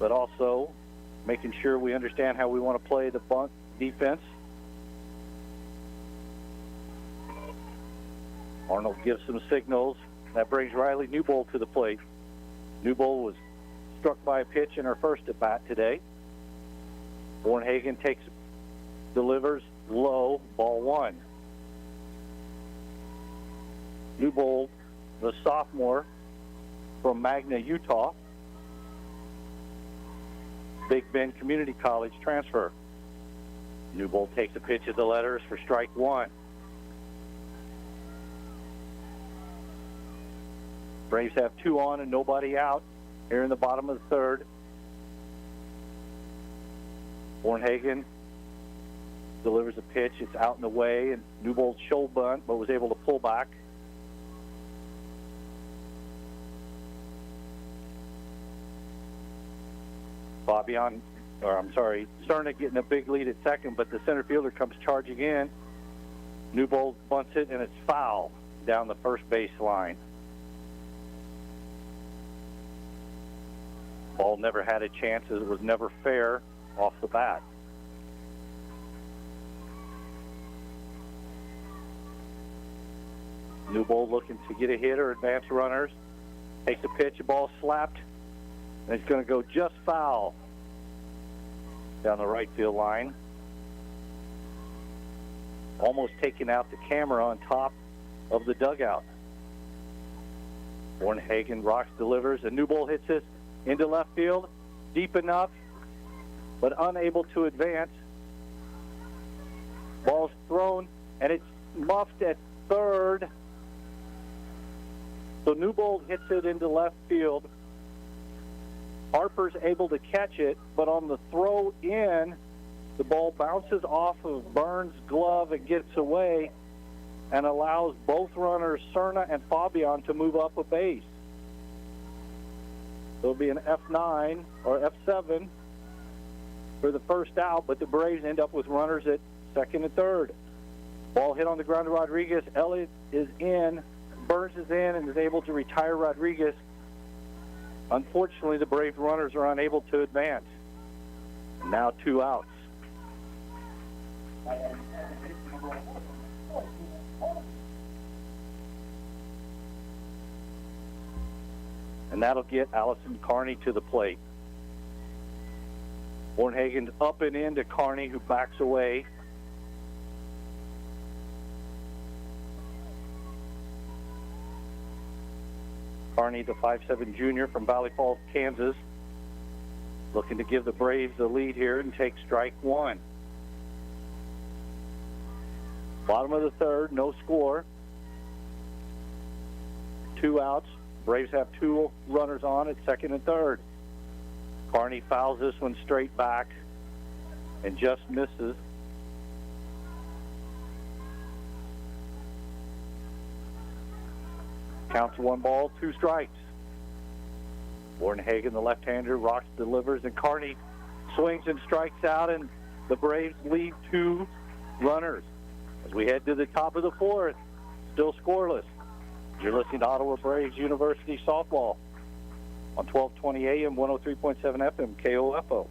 but also making sure we understand how we want to play the bunt defense. Arnold gives some signals. That brings Riley Newbold to the plate. Newbold was struck by a pitch in her first at bat today. Bornhagen delivers low, ball 1. Newbold, the sophomore from Magna, Utah. Big Bend Community College transfer. Newbold takes a pitch at the letters for strike 1. Braves have 2 on and nobody out here in the bottom of the 3rd. Bornhagen delivers a pitch. It's out in the way, and Newbold shoulder bunt, but was able to pull back. Serna getting a big lead at second, but the center fielder comes charging in. Newbold bunts it, and it's foul down the first base line. Ball never had a chance, as it was never fair off the bat. Newbold looking to get a hit or advance runners. Takes a pitch, a ball slapped, and it's going to go just foul down the right field line. Almost taking out the camera on top of the dugout. Bornhagen rocks, delivers, and Newbold hits it into left field, deep enough, but unable to advance. Ball's thrown, and it's muffed at third. So Newbold hits it into left field. Harper's able to catch it, but on the throw in, the ball bounces off of Burns' glove and gets away, and allows both runners, Cerna and Fabian, to move up a base. There'll be an F9 or F7 for the first out, but the Braves end up with runners at second and third. Ball hit on the ground to Rodriguez. Elliott is in. Burns is in and is able to retire Rodriguez. Unfortunately, the Braves runners are unable to advance. Now 2 outs. And that'll get Allison Carney to the plate. Bornhagen's up and in to Carney, who backs away. Carney, the 5'7" junior from Valley Falls, Kansas, looking to give the Braves the lead here and take strike one. Bottom of the third, no score. 2 outs. Braves have 2 runners on at second and third. Carney fouls this one straight back and just misses. Counts 1 ball, 2 strikes. Bornhagen, the left-hander, rocks, delivers, and Carney swings and strikes out, and the Braves leave 2 runners. As we head to the top of the fourth, still scoreless. You're listening to Ottawa Braves University Softball on 1220 AM, 103.7 FM, KOFO.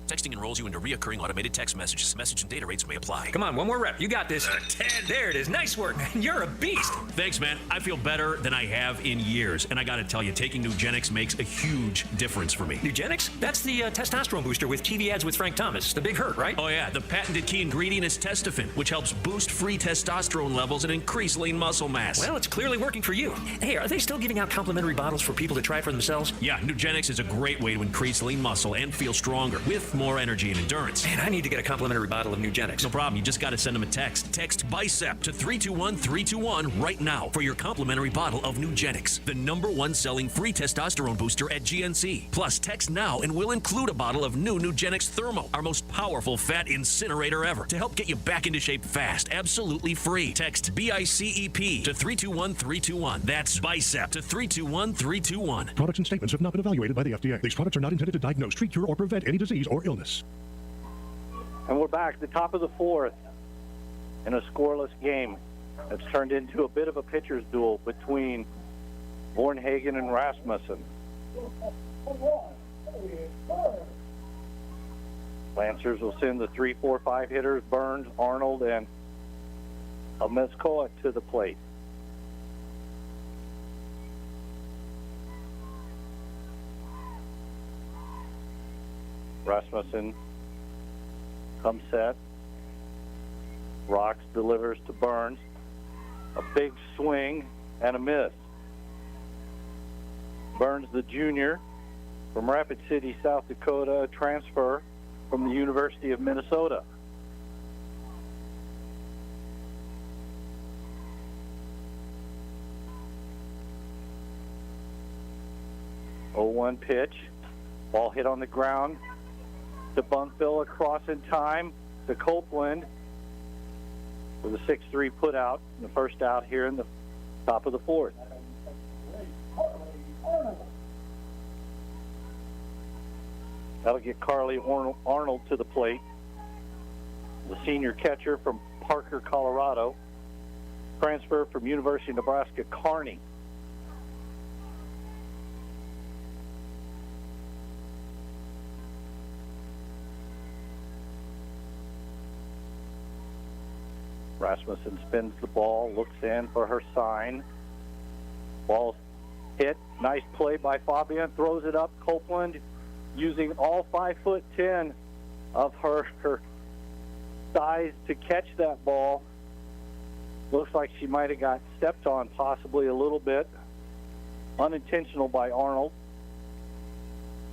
Texting enrolls you into reoccurring automated text messages. Message and data rates may apply. Come on, one more rep. You got this. 10. There it is. Nice work, man. You're a beast. Thanks, man. I feel better than I have in years. And I got to tell you, taking Nugenix makes a huge difference for me. Nugenix? That's the testosterone booster with TV ads with Frank Thomas. The big hurt, right? Oh, yeah. The patented key ingredient is Testofen, which helps boost free testosterone levels and increase lean muscle mass. Well, it's clearly working for you. Hey, are they still giving out complimentary bottles for people to try for themselves? Yeah, Nugenix is a great way to increase lean muscle and feel stronger with more energy and endurance. Man, I need to get a complimentary bottle of Nugenix. No problem. You just got to send them a text. Text BICEP to 321-321 right now for your complimentary bottle of Nugenix, the #1 selling free testosterone booster at GNC. Plus, text now and we'll include a bottle of new Nugenix Thermo, our most powerful fat incinerator ever, to help get you back into shape fast, absolutely free. Text BICEP to 321-321. That's BICEP to 321-321. Products and statements have not been evaluated by the FDA. These products are not intended to diagnose, treat, cure, or prevent any disease or illness. And we're back at the top of the fourth in a scoreless game. It's turned into a bit of a pitcher's duel between Bornhagen and Rasmussen. Lancers will send the 3, 4, 5 hitters, Burns, Arnold, and Mezcoa to the plate. Rasmussen comes set. Rocks, delivers to Burns. A big swing and a miss. Burns, the junior from Rapid City, South Dakota, a transfer from the University of Minnesota. Oh, 1 pitch. Ball hit on the ground. To Bunkville, across in time to Copeland with a 6-3 put out in the first out here in the top of the fourth. That'll get Carly Arnold to the plate, the senior catcher from Parker, Colorado, transfer from University of Nebraska, Kearney. Rasmussen spins the ball, looks in for her sign. Ball's hit. Nice play by Fabian. Throws it up. Copeland using all 5'10" of her size to catch that ball. Looks like she might have got stepped on possibly a little bit. Unintentional by Arnold.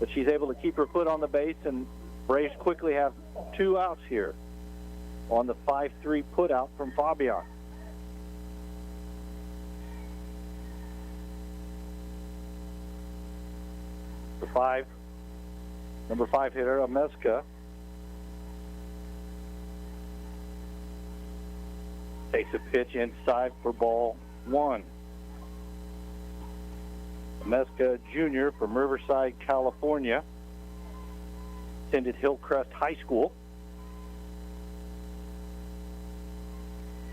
But she's able to keep her foot on the base, and Braves quickly have 2 outs here on the 5-3 put out from Fabian. The number 5 hitter, Amezca, Takes a pitch inside for ball one. Mesca Jr. from Riverside, California. Attended Hillcrest High School.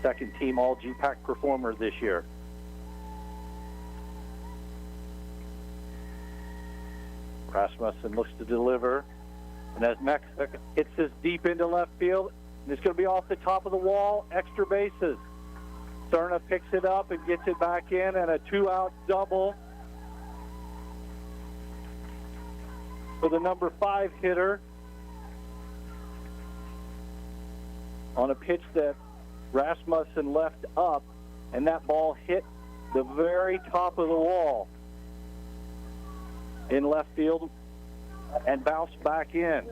Second team All GPAC performer this year. Rasmussen looks to deliver. And as Mesca hits this deep into left field, and it's going to be off the top of the wall, extra bases. Cerna picks it up and gets it back in, and a 2-out double for the number 5 hitter on a pitch that Rasmussen left up, and that ball hit the very top of the wall in left field and bounced back in.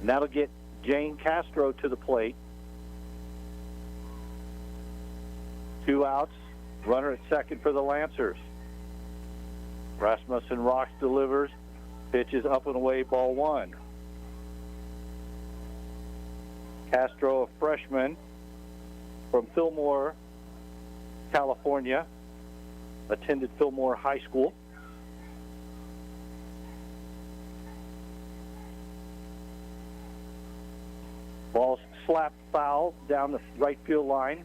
And that'll get Jane Castro to the plate. 2 outs, runner at second for the Lancers. Rasmussen rocks, delivers, pitches up and away, ball one. Castro, a freshman from Fillmore, California, attended Fillmore High School. Ball slapped foul down the right field line.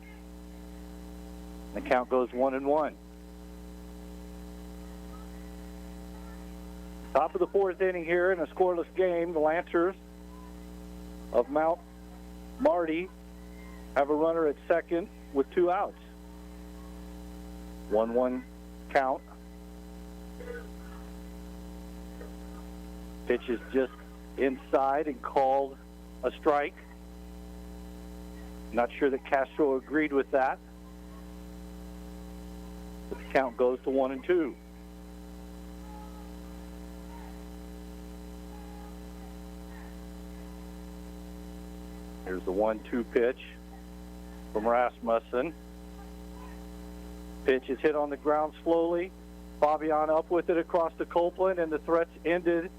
The count goes 1-1. Top of the 4th inning here in a scoreless game. The Lancers of Mount Marty have a runner at second with 2 outs. 1-1 count. Pitch is just inside and called a strike. Not sure that Castro agreed with that. But the count goes to 1-2. Here's the 1-2 pitch from Rasmussen. Pitch is hit on the ground slowly. Fabian up with it across to Copeland, and the threats ended,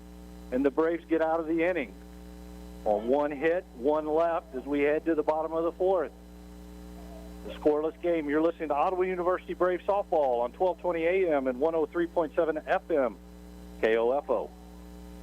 and the Braves get out of the inning. On 1 hit, 1 left as we head to the bottom of the 4th. The scoreless game. You're listening to Ottawa University Brave Softball on 1220 AM and 103.7 FM, KOFO.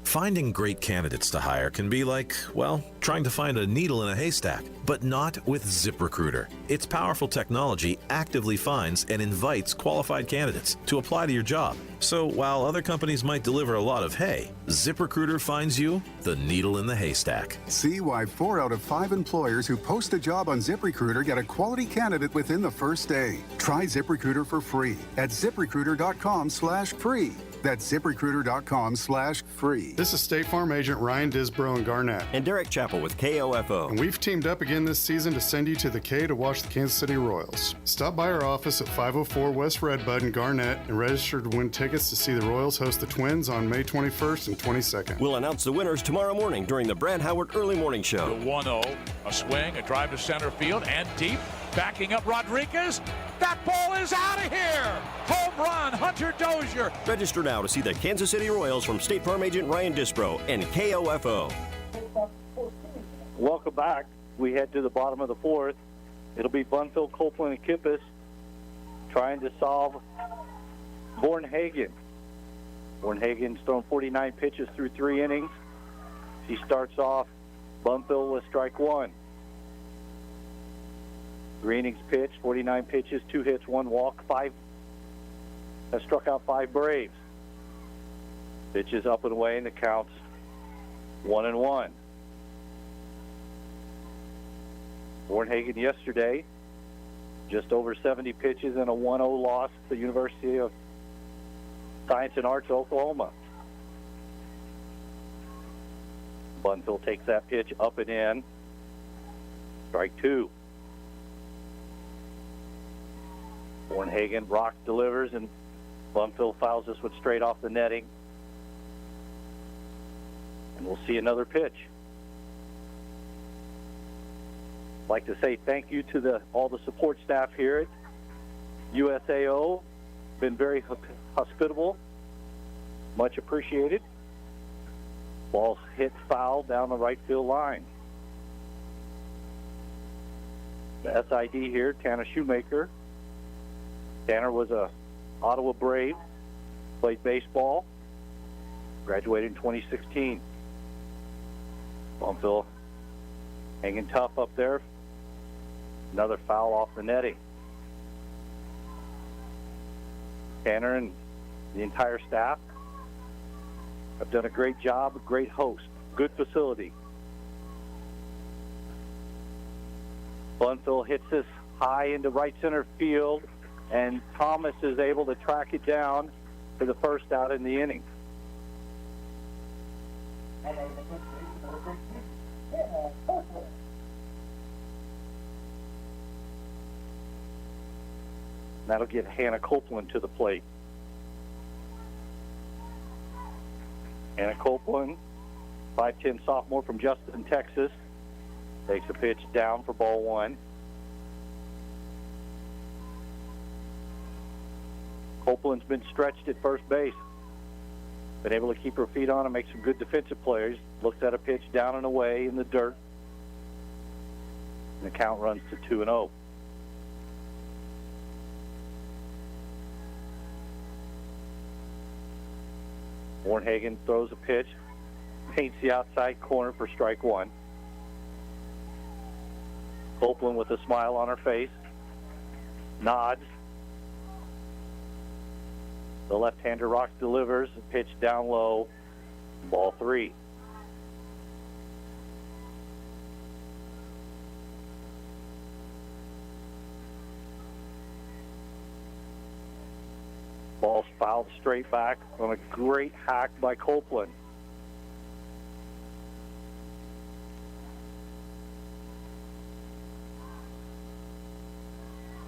Finding great candidates to hire can be like, well, trying to find a needle in a haystack, but not with ZipRecruiter. Its powerful technology actively finds and invites qualified candidates to apply to your job. So while other companies might deliver a lot of hay, ZipRecruiter finds you the needle in the haystack. See why 4 out of 5 employers who post a job on ZipRecruiter get a quality candidate within the first day. Try ZipRecruiter for free at ZipRecruiter.com/free. That's ZipRecruiter.com/free. This is State Farm Agent Ryan Disbro in Garnett. And Derek Chappell with KOFO. And we've teamed up again this season to send you to the K to watch the Kansas City Royals. Stop by our office at 504 West Redbud in Garnett and register to win tickets to see the Royals host the Twins on May 21st and 22nd. We'll announce the winners tomorrow morning during the Brad Howard Early Morning Show. The 1-0, a swing, a drive to center field, and deep. Backing up Rodriguez. That ball is out of here. Home run, Hunter Dozier. Register now to see the Kansas City Royals from State Farm Agent Ryan Disbro and KOFO. Welcome back. We head to the bottom of the 4th. It'll be Bunfield, Copeland, and Kippis trying to solve Bornhagen. Bornhagen's thrown 49 pitches through 3 innings. He starts off Bunfield with strike 1. 3 innings pitched, 49 pitches, 2 hits, 1 walk, 5. Has struck out 5 Braves. Pitches up and away, and the count's 1-1. Bornhagen yesterday, just over 70 pitches and a 1-0 loss at the University of Science and Arts, Oklahoma. Bunfield takes that pitch up and in. Strike 2. Bornhagen rocks, delivers, and Bunfield fouls this one straight off the netting. And we'll see another pitch. I'd like to say thank you to all the support staff here at USAO. Been very hospitable. Much appreciated. Ball's hit foul down the right field line. The SID here, Tanner Shoemaker. Tanner was a Ottawa Brave, played baseball, graduated in 2016. Bonfil hanging tough up there. Another foul off the netting. Tanner and the entire staff have done a great job, a great host, good facility. Bonfil hits this high into right center field, and Thomas is able to track it down for the first out in the inning. That'll get Hannah Copeland to the plate. Hannah Copeland, 5'10" sophomore from Justin, Texas, takes a pitch down for ball one. Copeland's been stretched at first base. Been able to keep her feet on and make some good defensive plays. Looks at a pitch down and away in the dirt. And the count runs to 2-0. Warnhagen throws a pitch, paints the outside corner for strike one. Copeland with a smile on her face, nods. The left-hander Rock delivers, a pitch down low, ball three. Ball's fouled straight back on a great hack by Copeland.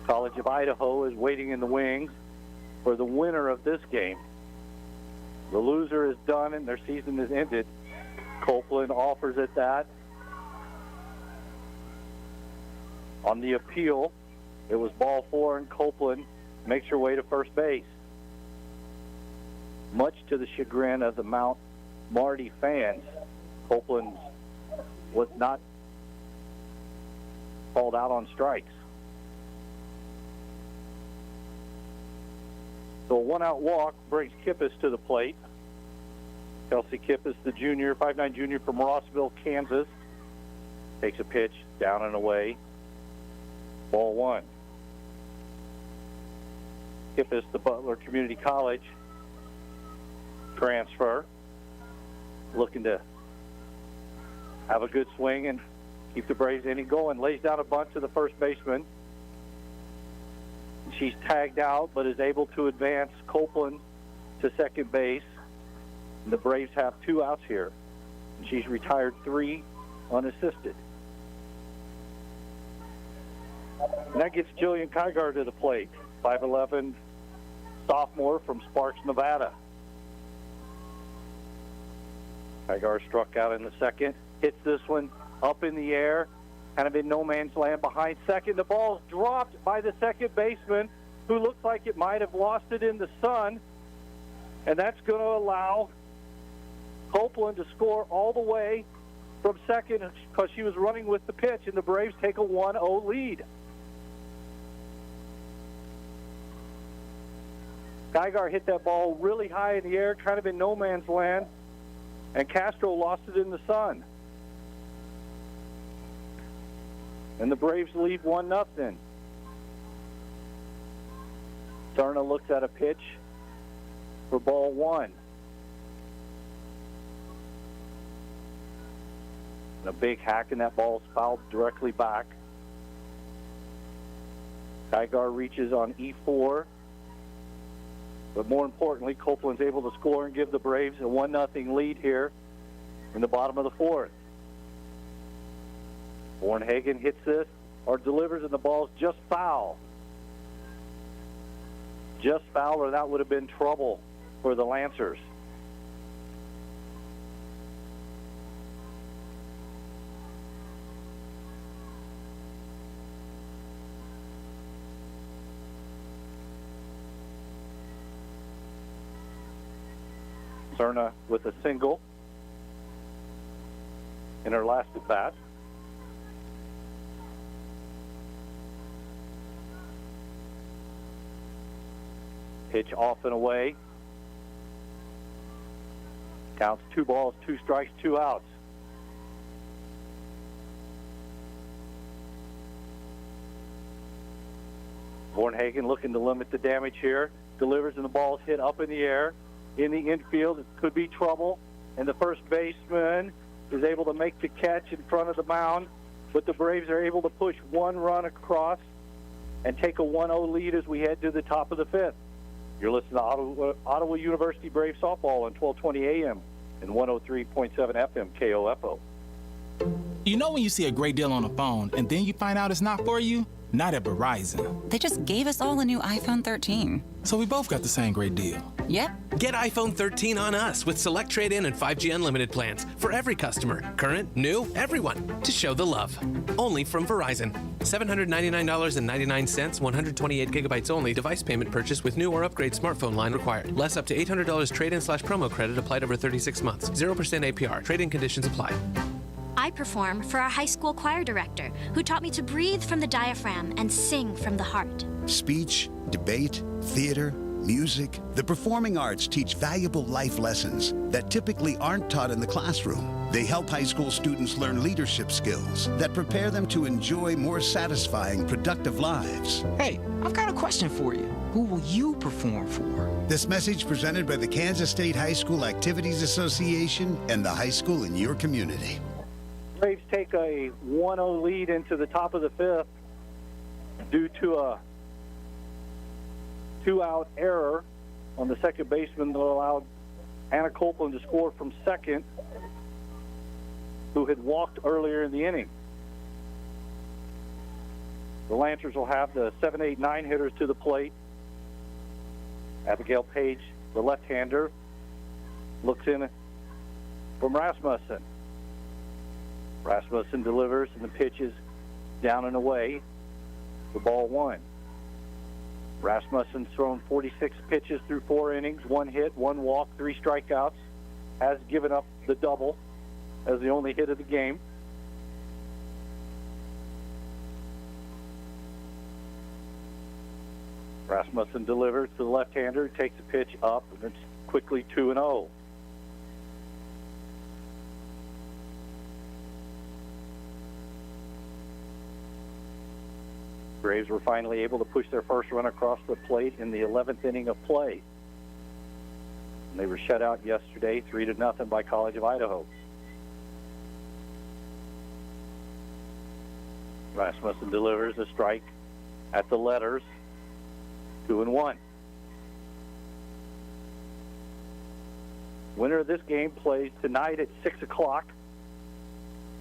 College of Idaho is waiting in the wings for the winner of this game. The loser is done and their season is ended. Copeland offers it that. On the appeal, it was ball four, and Copeland makes her way to first base. Much to the chagrin of the Mount Marty fans, Copeland was not called out on strikes. So a one-out walk brings Kippis to the plate. Kelsey Kippis, the junior, 5'9" junior from Rossville, Kansas, takes a pitch down and away. Ball one. Kippis, the Butler Community College transfer, looking to have a good swing and keep the Braves inning going. Lays down a bunt to the first baseman. She's tagged out, but is able to advance Copeland to second base. And the Braves have 2 outs here. And she's retired 3 unassisted. And that gets Jillian Kygar to the plate, 5'11" sophomore from Sparks, Nevada. Kygar struck out in the second, hits this one up in the air, kind of in no man's land behind second. The ball's dropped by the second baseman, who looks like it might have lost it in the sun, and that's going to allow Copeland to score all the way from second because she was running with the pitch, and the Braves take a 1-0 lead. Kygar hit that ball really high in the air, kind of in no man's land, and Castro lost it in the sun. And the Braves lead 1-0. Sarna looks at a pitch for ball one. And a big hack, and that ball is fouled directly back. Kygar reaches on E4. But more importantly, Copeland's able to score and give the Braves a 1-0 lead here in the bottom of the fourth. Warnhagen hits this, or delivers, and the ball's just foul. Just foul, or that would have been trouble for the Lancers. Cerna with a single in her last at bat. Pitch off and away. Counts 2 balls, 2 strikes, 2 outs. Bornhagen looking to limit the damage here. Delivers and the ball's hit up in the air. In the infield, it could be trouble. And the first baseman is able to make the catch in front of the mound. But the Braves are able to push 1 run across and take a 1-0 lead as we head to the top of the 5th. You're listening to Ottawa University Braves softball on 1220 AM and 103.7 FM KOFO. You know when you see a great deal on the phone and then you find out it's not for you? Not at Verizon. They just gave us all a new iPhone 13. So we both got the same great deal. Yep. Get iPhone 13 on us with select trade-in and 5G unlimited plans for every customer. Current, new, everyone. To show the love. Only from Verizon. $799.99, 128 gigabytes only. Device payment purchase with new or upgrade smartphone line required. Less up to $800 trade-in/promo credit applied over 36 months. 0% APR. Trade-in conditions apply. I perform for our high school choir director, who taught me to breathe from the diaphragm and sing from the heart. Speech, debate, theater, music. The performing arts teach valuable life lessons that typically aren't taught in the classroom. They help high school students learn leadership skills that prepare them to enjoy more satisfying, productive lives. Hey, I've got a question for you. Who will you perform for? This message presented by the Kansas State High School Activities Association and the high school in your community. Braves take a 1-0 lead into the top of the 5th due to a 2-out error on the second baseman that allowed Anna Copeland to score from second, who had walked earlier in the inning. The Lancers will have the 7, 8, 9 hitters to the plate. Abigail Page, the left-hander, looks in from Rasmussen. Rasmussen delivers, and the pitch is down and away for ball 1. Rasmussen's thrown 46 pitches through 4 innings, 1 hit, 1 walk, 3 strikeouts, has given up the double as the only hit of the game. Rasmussen delivers to the left-hander, takes the pitch up, and it's quickly 2-0. Braves were finally able to push their first run across the plate in the 11th inning of play. And they were shut out yesterday, 3-0 by College of Idaho. Rasmussen delivers a strike at the letters, 2-1. Winner of this game plays tonight at 6 o'clock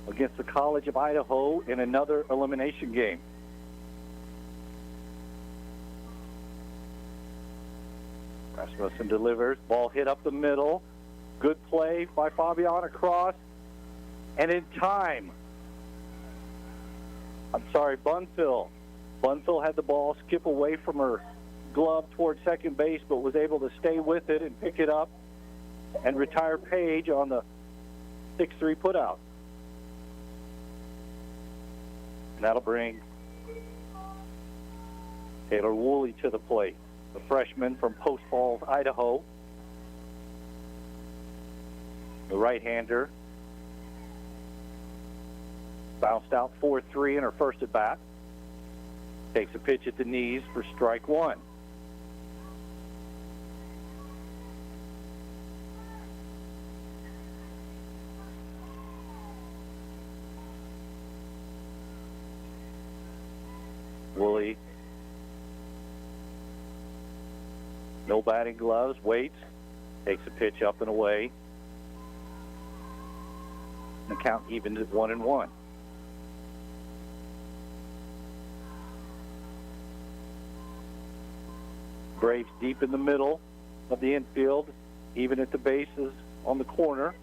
against the College of Idaho in another elimination game. Rasmussen delivers, ball hit up the middle. Good play by Fabiana Cross. And in time, Bunfill. Bunfill had the ball skip away from her glove toward second base, but was able to stay with it and pick it up and retire Page on the 6-3 putout. And that'll bring Taylor Woolley to the plate, the freshman from Post Falls, Idaho. The right-hander bounced out 4-3 in her first at-bat. Takes a pitch at the knees for strike 1. Woolley, no batting gloves, waits, takes a pitch up and away. The count evens at 1-1. Braves deep in the middle of the infield, even at the bases on the corner,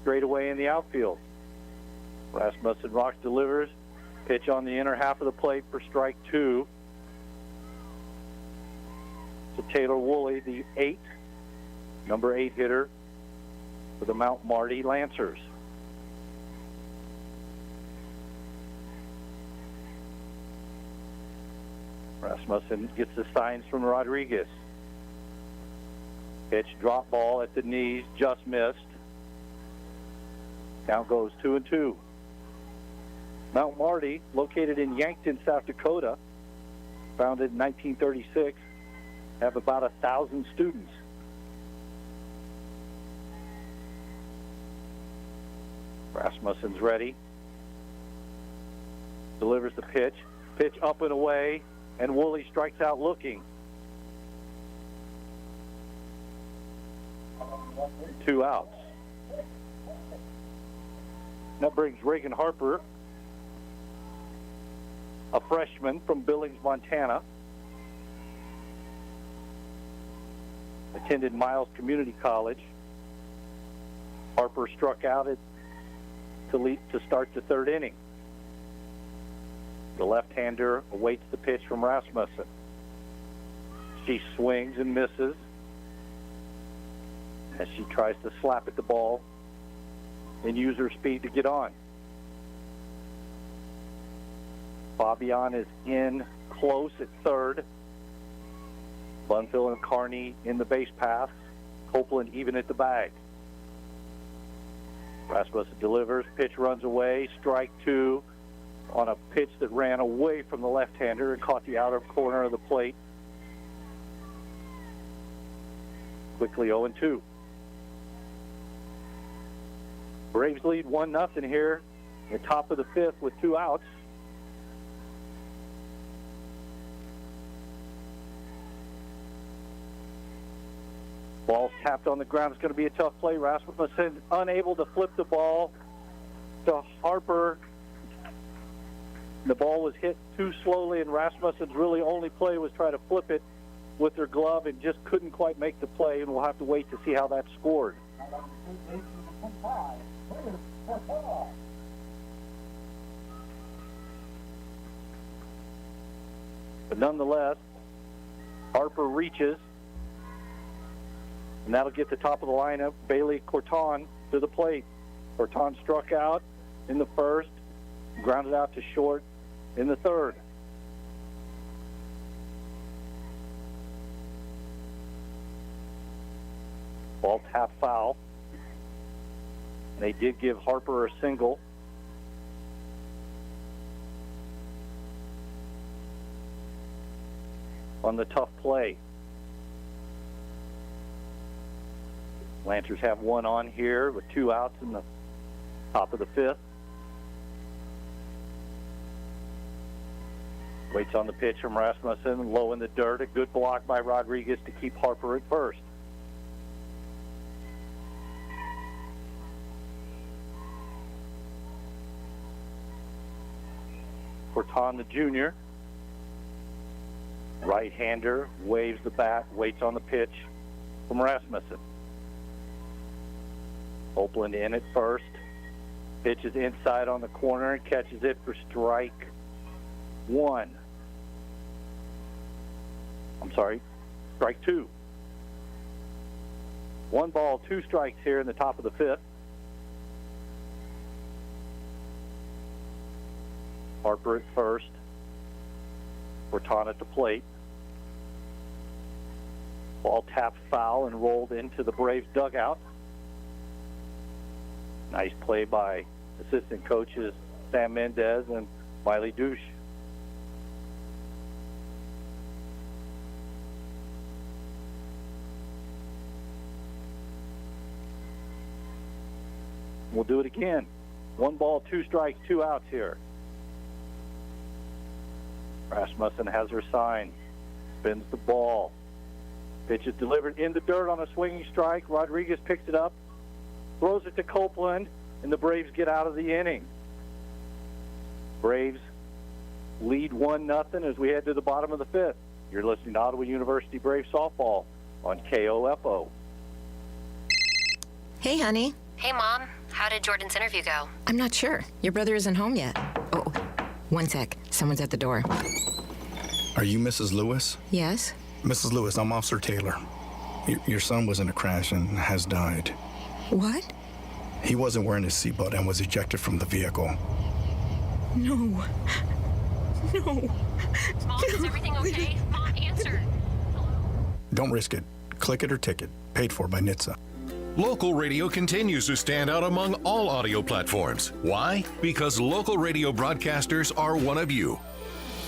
straight away in the outfield. Rasmussen rocks, delivers, pitch on the inner half of the plate for strike 2. To Taylor Woolley, the number 8 hitter for the Mount Marty Lancers. Rasmussen gets the signs from Rodriguez. Pitch, drop ball at the knees, just missed. Count goes 2-2. Mount Marty, located in Yankton, South Dakota, founded in 1936, have about 1,000 students. Rasmussen's ready. Delivers the pitch. Pitch up and away, and Woolley strikes out looking. 2 outs. That brings Reagan Harper, a freshman from Billings, Montana. Attended Miles Community College. Harper struck out to start the 3rd inning. The left-hander awaits the pitch from Rasmussen. She swings and misses as she tries to slap at the ball and use her speed to get on. Fabian is in close at 3rd. Bunfill and Carney in the base path. Copeland even at the bag. Rasmussen delivers, pitch runs away, strike 2 on a pitch that ran away from the left-hander and caught the outer corner of the plate. Quickly 0-2. Braves lead 1-0 here at the top of the 5th with 2 outs. Ball's tapped on the ground. It's going to be a tough play. Rasmussen unable to flip the ball to Harper. The ball was hit too slowly, and Rasmussen's really only play was try to flip it with her glove and just couldn't quite make the play, and we'll have to wait to see how that's scored. But nonetheless, Harper reaches, and that'll get the top of the lineup, Bailey Corton, to the plate. Corton struck out in the 1st, grounded out to short in the 3rd. Ball tap foul. They did give Harper a single. On the tough play. Lancers have 1 on here with 2 outs in the top of the 5th. Waits on the pitch from Rasmussen, low in the dirt. A good block by Rodriguez to keep Harper at first. Corton, the junior. Right-hander, waves the bat, waits on the pitch from Rasmussen. Copeland in at first. Pitches inside on the corner and catches it for strike 1. Strike 2. 1 ball, 2 strikes here in the top of the 5th. Harper at first. Corton at the plate. Ball tapped foul and rolled into the Braves dugout. Nice play by assistant coaches Sam Mendez and Miley Douche. We'll do it again. 1 ball, 2 strikes, 2 outs here. Rasmussen has her sign. Spins the ball. Pitch is delivered in the dirt on a swinging strike. Rodriguez picks it up, throws it to Copeland, and the Braves get out of the inning. Braves lead 1-0 as we head to the bottom of the 5th. You're listening to Ottawa University Braves softball on KOFO. Hey, honey. Hey, Mom. How did Jordan's interview go? I'm not sure. Your brother isn't home yet. Oh, 1 sec. Someone's at the door. Are you Mrs. Lewis? Yes? Mrs. Lewis, I'm Officer Taylor. Your son was in a crash and has died. What? He wasn't wearing his seatbelt and was ejected from the vehicle. No. Mom, is everything okay? Mom, answer. Don't risk it. Click it or ticket. Paid for by NHTSA. Local radio continues to stand out among all audio platforms. Why? Because local radio broadcasters are one of you.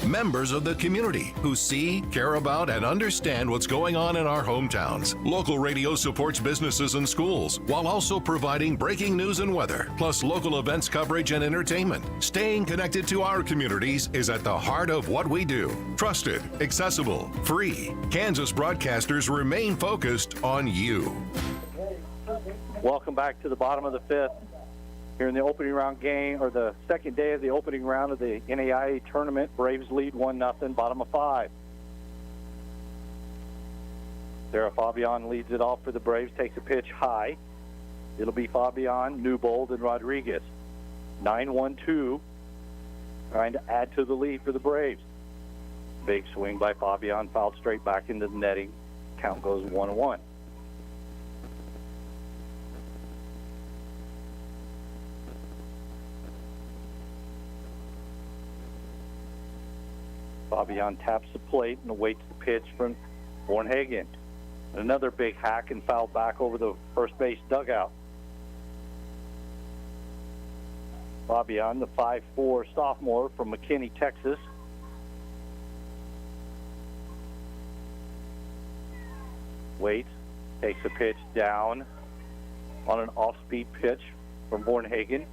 Members of the community who see, care about, and understand what's going on in our hometowns. Local radio supports businesses and schools while also providing breaking news and weather, plus local events coverage and entertainment. Staying connected to our communities is at the heart of what we do. Trusted, accessible, free. Kansas broadcasters remain focused on you. Welcome back to the bottom of the fifth. Here in the opening round game, or the second day of the opening round of the NAIA tournament, Braves lead 1-0, bottom of 5. Sarah Fabian leads it off for the Braves, takes a pitch high. It'll be Fabian, Newbold, and Rodriguez. 9-1-2, trying to add to the lead for the Braves. Big swing by Fabian, fouled straight back into the netting. Count goes 1-1. Fabian taps the plate and awaits the pitch from Bornhagen. Another big hack and foul back over the first base dugout. Fabian, the 5'4" sophomore from McKinney, Texas. Waits, takes a pitch down on an off-speed pitch from Bornhagen.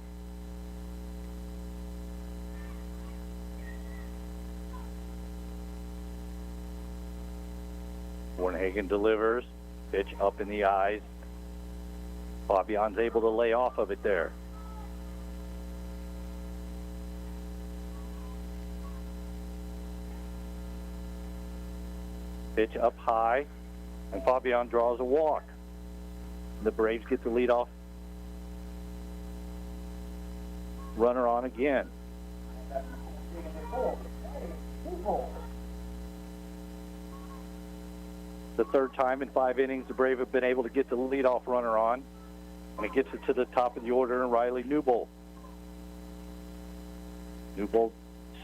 Bornhagen delivers, pitch up in the eyes. Fabian's able to lay off of it there. Pitch up high, and Fabian draws a walk. The Braves get the leadoff runner on again. The third time in 5 innings the Braves have been able to get the leadoff runner on, and it gets it to the top of the order, and Riley Newbold. Newbold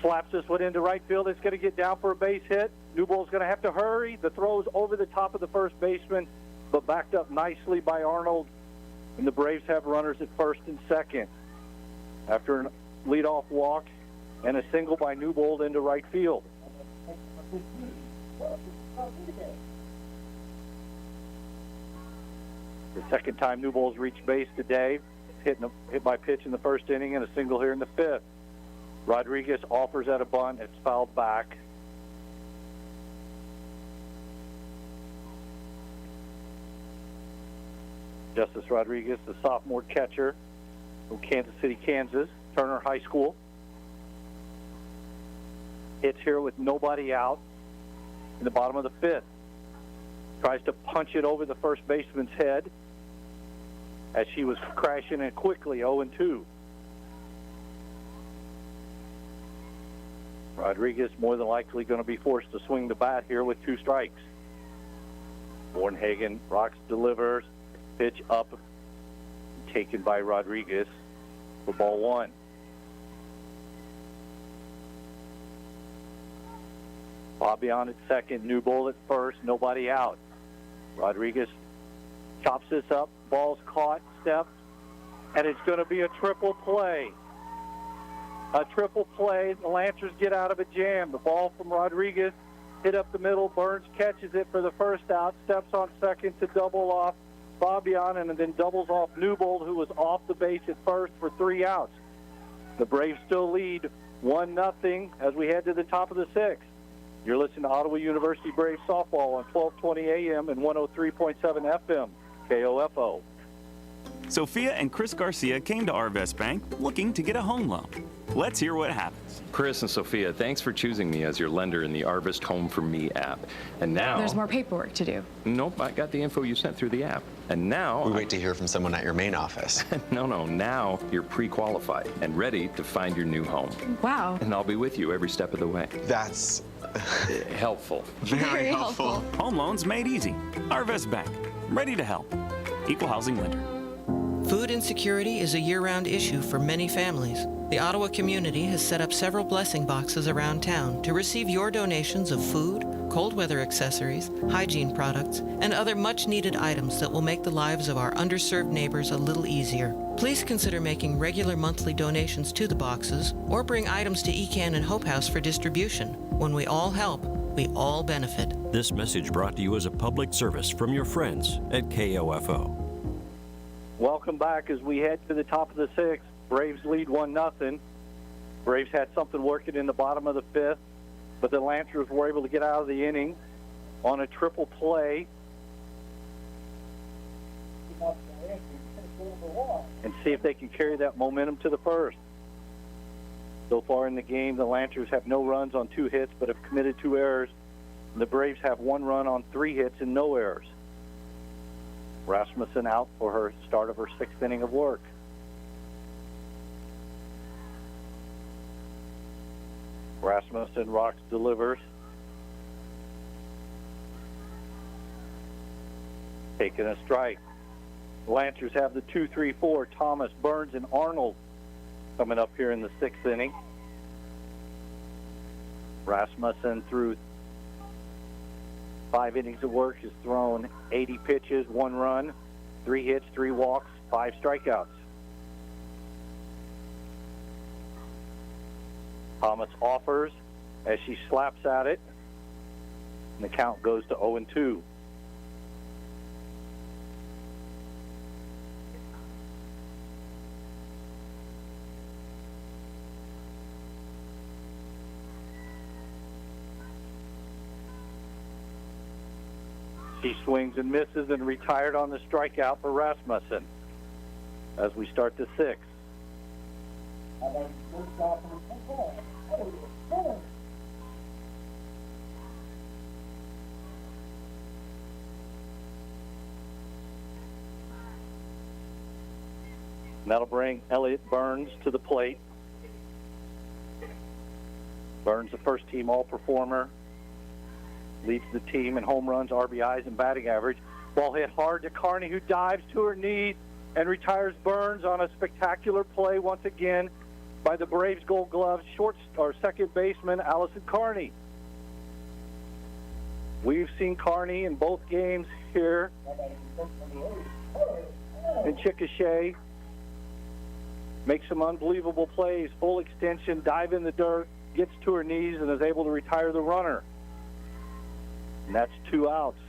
slaps this one into right field. It's going to get down for a base hit. Newbold's going to have to hurry. The throw's over the top of the first baseman, but backed up nicely by Arnold, and the Braves have runners at first and second. After a leadoff walk and a single by Newbold into right field. The second time Newbold's reached base today, hit by pitch in the first inning and a single here in the fifth. Rodriguez offers at a bunt. It's fouled back. Justice Rodriguez, the sophomore catcher from Kansas City, Kansas, Turner High School. Hits here with nobody out in the bottom of the fifth. Tries to punch it over the first baseman's head as she was crashing in quickly, 0-2. Rodriguez more than likely going to be forced to swing the bat here with 2 strikes. Bornhagen rocks, delivers, pitch up, taken by Rodriguez for ball 1. Fabian at second, Newbold at first, nobody out. Rodriguez chops this up, ball's caught, stepped, and it's going to be a triple play. A triple play. The Lancers get out of a jam. The ball from Rodriguez hit up the middle. Burns catches it for the first out, steps on second to double off Fabian, and then doubles off Newbold, who was off the base at first for 3 outs. The Braves still lead 1-0 as we head to the top of the 6th. You're listening to Ottawa University Braves softball on 1220 AM and 103.7 FM, KOFO. Sophia and Chris Garcia came to Arvest Bank looking to get a home loan. Let's hear what happens. Chris and Sophia, thanks for choosing me as your lender in the Arvest Home for Me app. And now... There's more paperwork to do. Nope, I got the info you sent through the app. And now... We wait to hear from someone at your main office. No, now you're pre-qualified and ready to find your new home. Wow. And I'll be with you every step of the way. That's... helpful. Very helpful. Home loans made easy. Arvest Bank, ready to help. Equal housing lender. Food insecurity is a year-round issue for many families. The Ottawa community has set up several blessing boxes around town to receive your donations of food, cold weather accessories, hygiene products, and other much-needed items that will make the lives of our underserved neighbors a little easier. Please consider making regular monthly donations to the boxes or bring items to ECAN and Hope House for distribution. When we all help, we all benefit. This message brought to you as a public service from your friends at KOFO. Welcome back as we head to the top of the sixth. Braves lead 1-0. Braves had something working in the bottom of the fifth, but the Lancers were able to get out of the inning on a triple play and see if they can carry that momentum to the first. So far in the game, the Lancers have no runs on 2 hits but have committed 2 errors. The Braves have 1 run on 3 hits and no errors. Rasmussen out for her start of her 6th inning of work. Rasmussen rocks, delivers. Taking a strike. The Lancers have the 2-3-4, Thomas, Burns, and Arnold coming up here in the 6th inning. Rasmussen, through 5 innings of work, has thrown 80 pitches, 1 run, 3 hits, 3 walks, 5 strikeouts. Thomas offers as she slaps at it, and the count goes to 0-2. She swings and misses and retired on the strikeout for Rasmussen as we start the 6th. That'll bring Elliott Burns to the plate. Burns, the first-team All-Performer, leads the team in home runs, RBIs, and batting average. Ball hit hard to Carney, who dives to her knees and retires Burns on a spectacular play once again by the Braves Gold Glove second baseman Allison Carney. We've seen Carney in both games here in Chickasha make some unbelievable plays, full extension, dive in the dirt, gets to her knees, and is able to retire the runner. And that's 2 outs.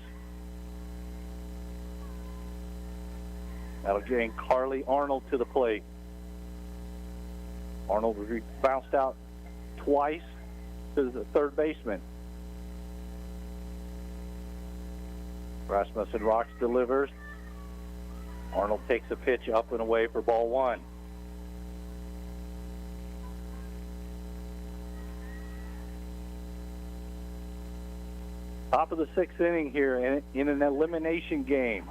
That'll bring Carly Arnold to the plate. Arnold bounced out twice to the third baseman. Rasmussen rocks, delivers. Arnold takes a pitch up and away for ball 1. Top of the 6th inning here in an elimination game.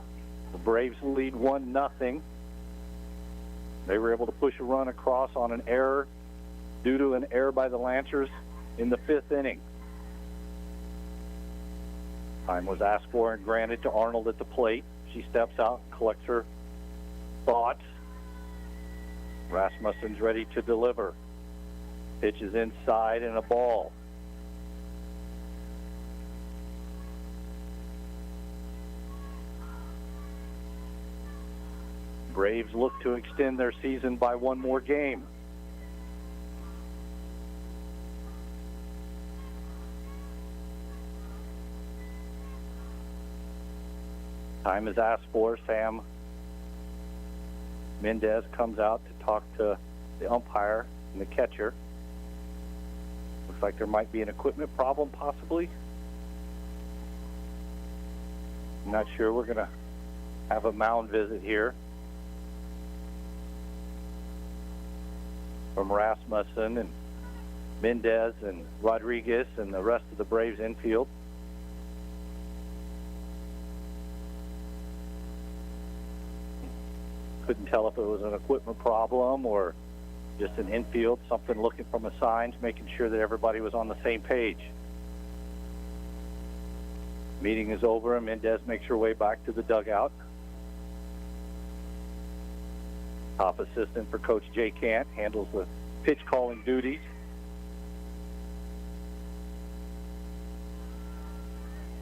The Braves lead 1-0. They were able to push a run across on an error due to an error by the Lancers in the 5th inning. Time was asked for and granted to Arnold at the plate. She steps out, collects her thoughts. Rasmussen's ready to deliver. Pitch is inside and a ball. Braves look to extend their season by 1 more game. Time is asked for. Sam Mendez comes out to talk to the umpire and the catcher. Looks like there might be an equipment problem, possibly. I'm not sure. We're going to have a mound visit here from Rasmussen and Mendez and Rodriguez and the rest of the Braves infield. Couldn't tell if it was an equipment problem or just an infield, something looking from the signs, making sure that everybody was on the same page. Meeting is over, and Mendez makes her way back to the dugout. Top assistant for Coach Jay Cant handles the pitch calling duties.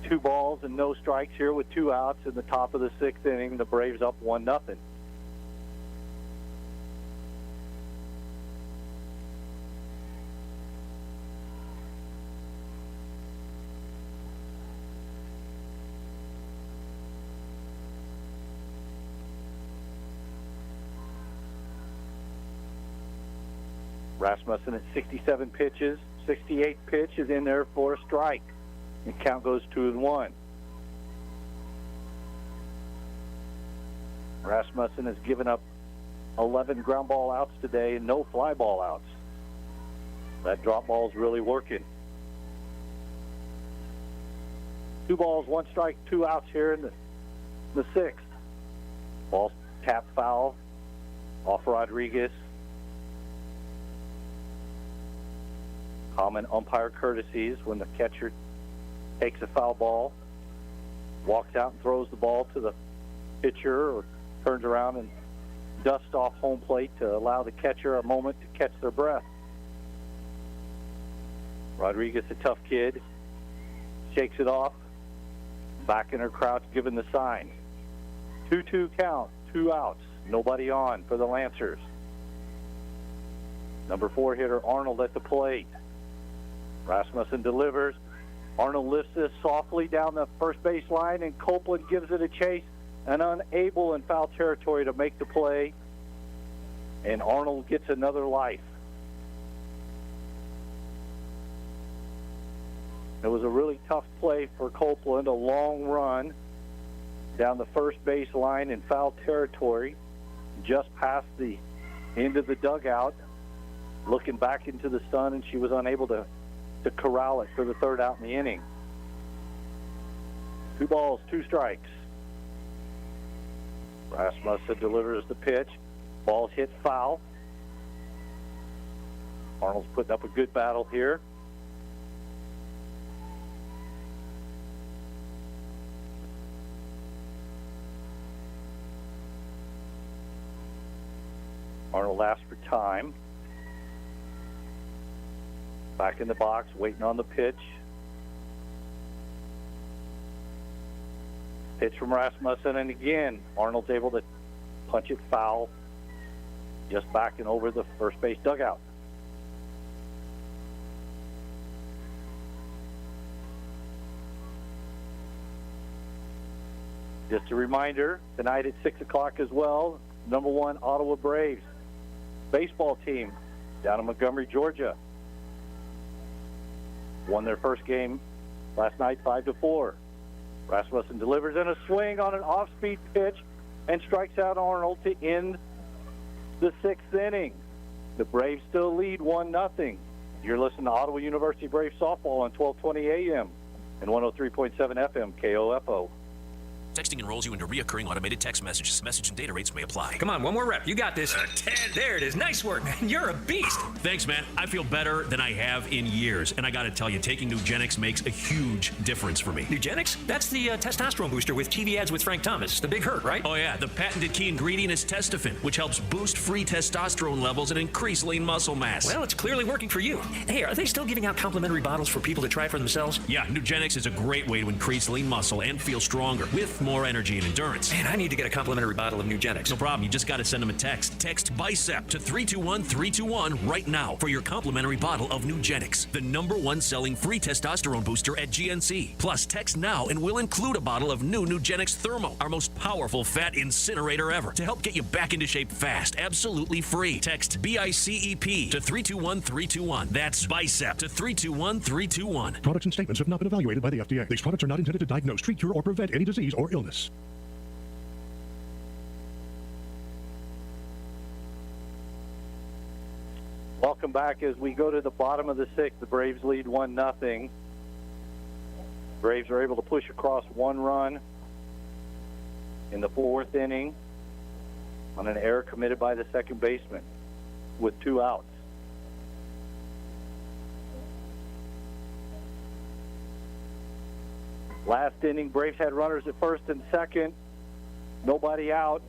2 balls and no strikes here with 2 outs in the top of the 6th inning. The Braves up 1-0. Rasmussen at 67 pitches. 68th pitch is in there for a strike. And count goes 2-1. Rasmussen has given up 11 ground ball outs today and no fly ball outs. That drop ball is really working. 2 balls, 1 strike, 2 outs here in the 6th. Ball tapped foul off Rodriguez. Common umpire courtesies when the catcher takes a foul ball, walks out and throws the ball to the pitcher, or turns around and dusts off home plate to allow the catcher a moment to catch their breath. Rodriguez, a tough kid, shakes it off, back in her crouch, giving the sign. 2-2 count, 2 outs, nobody on for the Lancers. Number 4 hitter Arnold at the plate. Rasmussen delivers. Arnold lifts this softly down the first base line, and Copeland gives it a chase, and unable in foul territory to make the play. And Arnold gets another life. It was a really tough play for Copeland, a long run down the first base line in foul territory, just past the end of the dugout, looking back into the sun, and she was unable to corral it for the 3rd out in the inning. 2 balls, 2 strikes. Rasmussen delivers the pitch. Ball's hit foul. Arnold's putting up a good battle here. Arnold asks for time. Back in the box, waiting on the pitch. Pitch from Rasmussen, and again, Arnold's able to punch it foul, just backing over the first base dugout. Just a reminder, tonight at 6 o'clock as well, number 1 Ottawa Braves baseball team down in Montgomery, Georgia. Won their first game last night 5-4. Rasmussen delivers in a swing on an off-speed pitch and strikes out Arnold to end the 6th inning. The Braves still lead 1-0. You're listening to Ottawa University Braves softball on 1220 AM and 103.7 FM KOFO. Texting enrolls you into reoccurring automated text messages. Message and data rates may apply. Come on, one more rep. You got this. 10. There it is. Nice work, man. You're a beast. Thanks, man. I feel better than I have in years. And I got to tell you, taking Nugenix makes a huge difference for me. Nugenix? That's the testosterone booster with TV ads with Frank Thomas. The big hurt, right? Oh, yeah. The patented key ingredient is Testofen, which helps boost free testosterone levels and increase lean muscle mass. Well, it's clearly working for you. Hey, are they still giving out complimentary bottles for people to try for themselves? Yeah, Nugenix is a great way to increase lean muscle and feel stronger with more energy and endurance. Man, I need to get a complimentary bottle of Nugenix. No problem. You just got to send them a text. Text BICEP to 321-321 right now for your complimentary bottle of Nugenix, the #1 selling free testosterone booster at GNC. Plus, text now and we'll include a bottle of new Nugenix Thermo, our most powerful fat incinerator ever, to help get you back into shape fast, absolutely free. Text BICEP to 321-321. That's BICEP to 321-321. Products and statements have not been evaluated by the FDA. These products are not intended to diagnose, treat, cure, or prevent any disease or illness. Welcome back as we go to the bottom of the 6th. The Braves lead 1-0. Braves are able to push across 1 run in the 4th inning on an error committed by the second baseman with 2 outs. Last inning, Braves had runners at first and second, nobody out.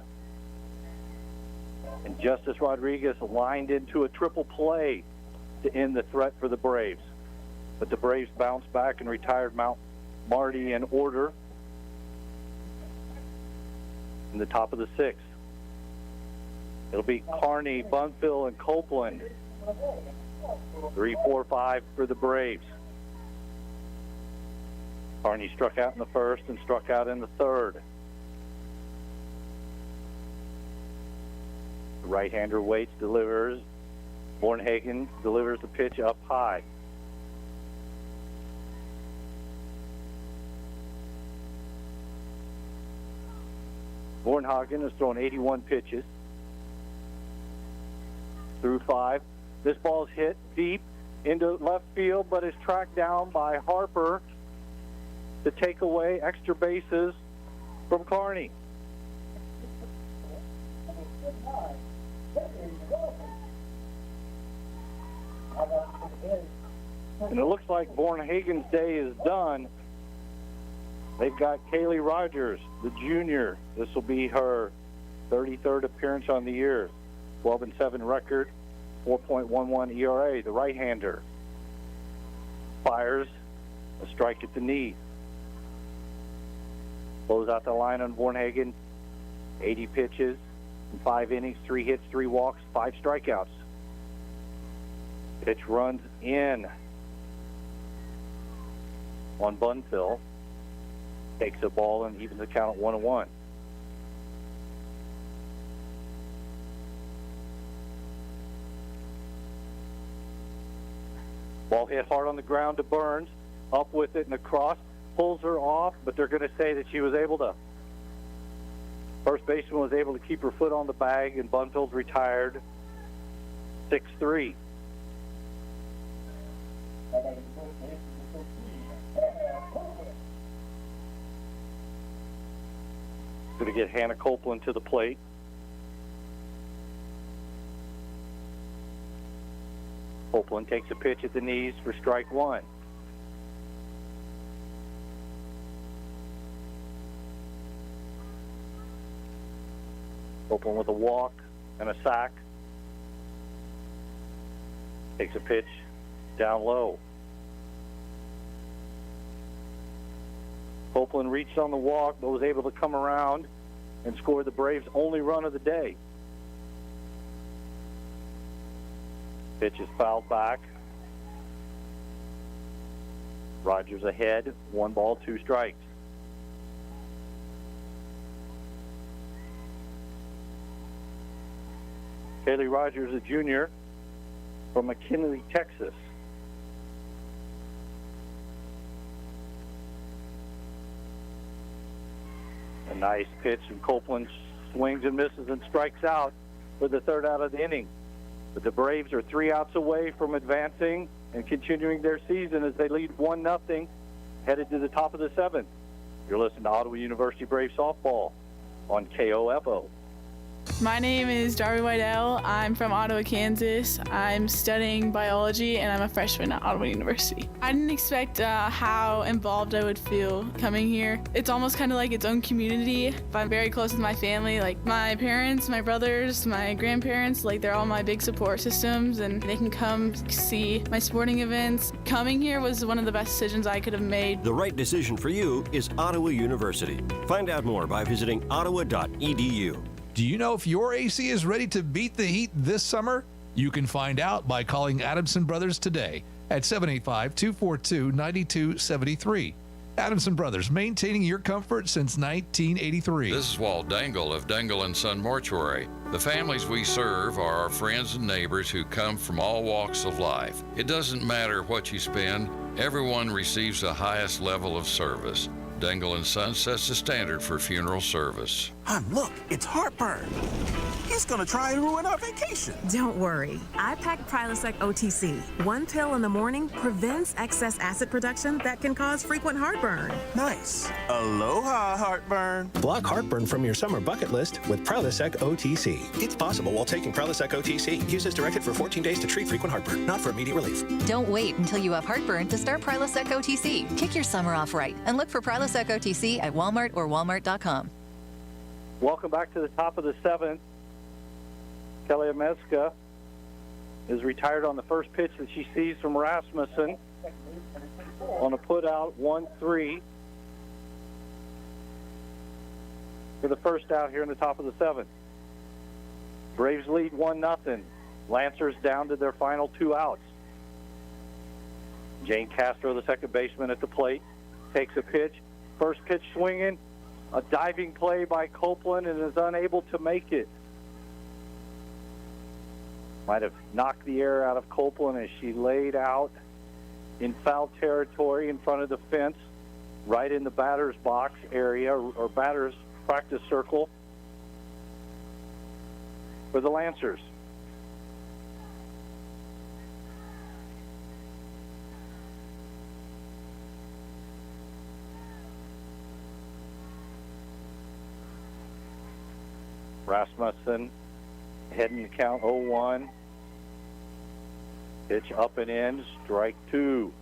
And Justice Rodriguez lined into a triple play to end the threat for the Braves. But the Braves bounced back and retired Marty in order in the top of the 6th. It'll be Kearney, Bunfill, and Copeland. 3, 4, 5 for the Braves. Kearney struck out in the 1st and struck out in the 3rd. The right-hander waits, delivers. Bornhagen delivers the pitch up high. Bornhagen has thrown 81 pitches through 5. This ball is hit deep into left field, but is tracked down by Harper to take away extra bases from Kearney. And it looks like Bornhagen's day is done. They've got Kaylee Rogers, the junior. This will be her 33rd appearance on the year. 12-7 record, 4.11 ERA. The right-hander fires a strike at the knee. Blows out the line on Bornhagen. 80 pitches in 5 innings, 3 hits, 3 walks, 5 strikeouts. Pitch runs in on Bunfill. Takes a ball and evens the count at 1-1. Ball hit hard on the ground to Burns. Up with it and across. Pulls her off, but they're going to say that she was able to. First baseman was able to keep her foot on the bag, and Bunfill's retired 6-3. Going to get Hannah Copeland to the plate. Copeland takes a pitch at the knees for strike 1. Copeland with a walk and a sack. Takes a pitch down low. Copeland reached on the walk, but was able to come around and score the Braves' only run of the day. Pitch is fouled back. Rogers ahead, 1 ball, 2 strikes. Kaylee Rogers, a junior from McKinley, Texas. A nice pitch, and Copeland swings and misses and strikes out for the 3rd out of the inning. But the Braves are 3 outs away from advancing and continuing their season as they lead 1-0, headed to the top of the 7th. You're listening to Ottawa University Braves softball on KOFO. My name is Darby Whitell. I'm from Ottawa, Kansas. I'm studying biology, and I'm a freshman at Ottawa University. I didn't expect how involved I would feel coming here. It's almost kind of like its own community. I'm very close with my family, like my parents, my brothers, my grandparents. Like, they're all my big support systems, and they can come see my sporting events. Coming here was one of the best decisions I could have made. The right decision for you is Ottawa University. Find out more by visiting ottawa.edu. Do you know if your AC is ready to beat the heat this summer? You can find out by calling Adamson Brothers today at 785-242-9273. Adamson Brothers, maintaining your comfort since 1983. This is Walt Dangle of Dangle & Son Mortuary. The families we serve are our friends and neighbors who come from all walks of life. It doesn't matter what you spend, everyone receives the highest level of service. Dangle & Son sets the standard for funeral service. Hon, look, it's heartburn. He's gonna try and ruin our vacation. Don't worry. I packed Prilosec OTC. 1 pill in the morning prevents excess acid production that can cause frequent heartburn. Nice. Aloha, heartburn. Block heartburn from your summer bucket list with Prilosec OTC. It's possible while taking Prilosec OTC. Use as directed for 14 days to treat frequent heartburn, not for immediate relief. Don't wait until you have heartburn to start Prilosec OTC. Kick your summer off right and look for Prilosec OTC at Walmart or Walmart.com. Welcome back to the top of the 7th. Kelly Ameska is retired on the first pitch that she sees from Rasmussen on a put out 1-3. for the first out here in the top of the 7th. Braves lead 1-0. Lancers down to their final 2 outs. Jane Castro, the second baseman at the plate, takes a pitch. First pitch swinging. A diving play by Copeland and is unable to make it. Might have knocked the air out of Copeland as she laid out in foul territory in front of the fence, right in the batter's box area or batter's practice circle for the Lancers. Rasmussen heading to count 0-1. Pitch up and in, strike 2.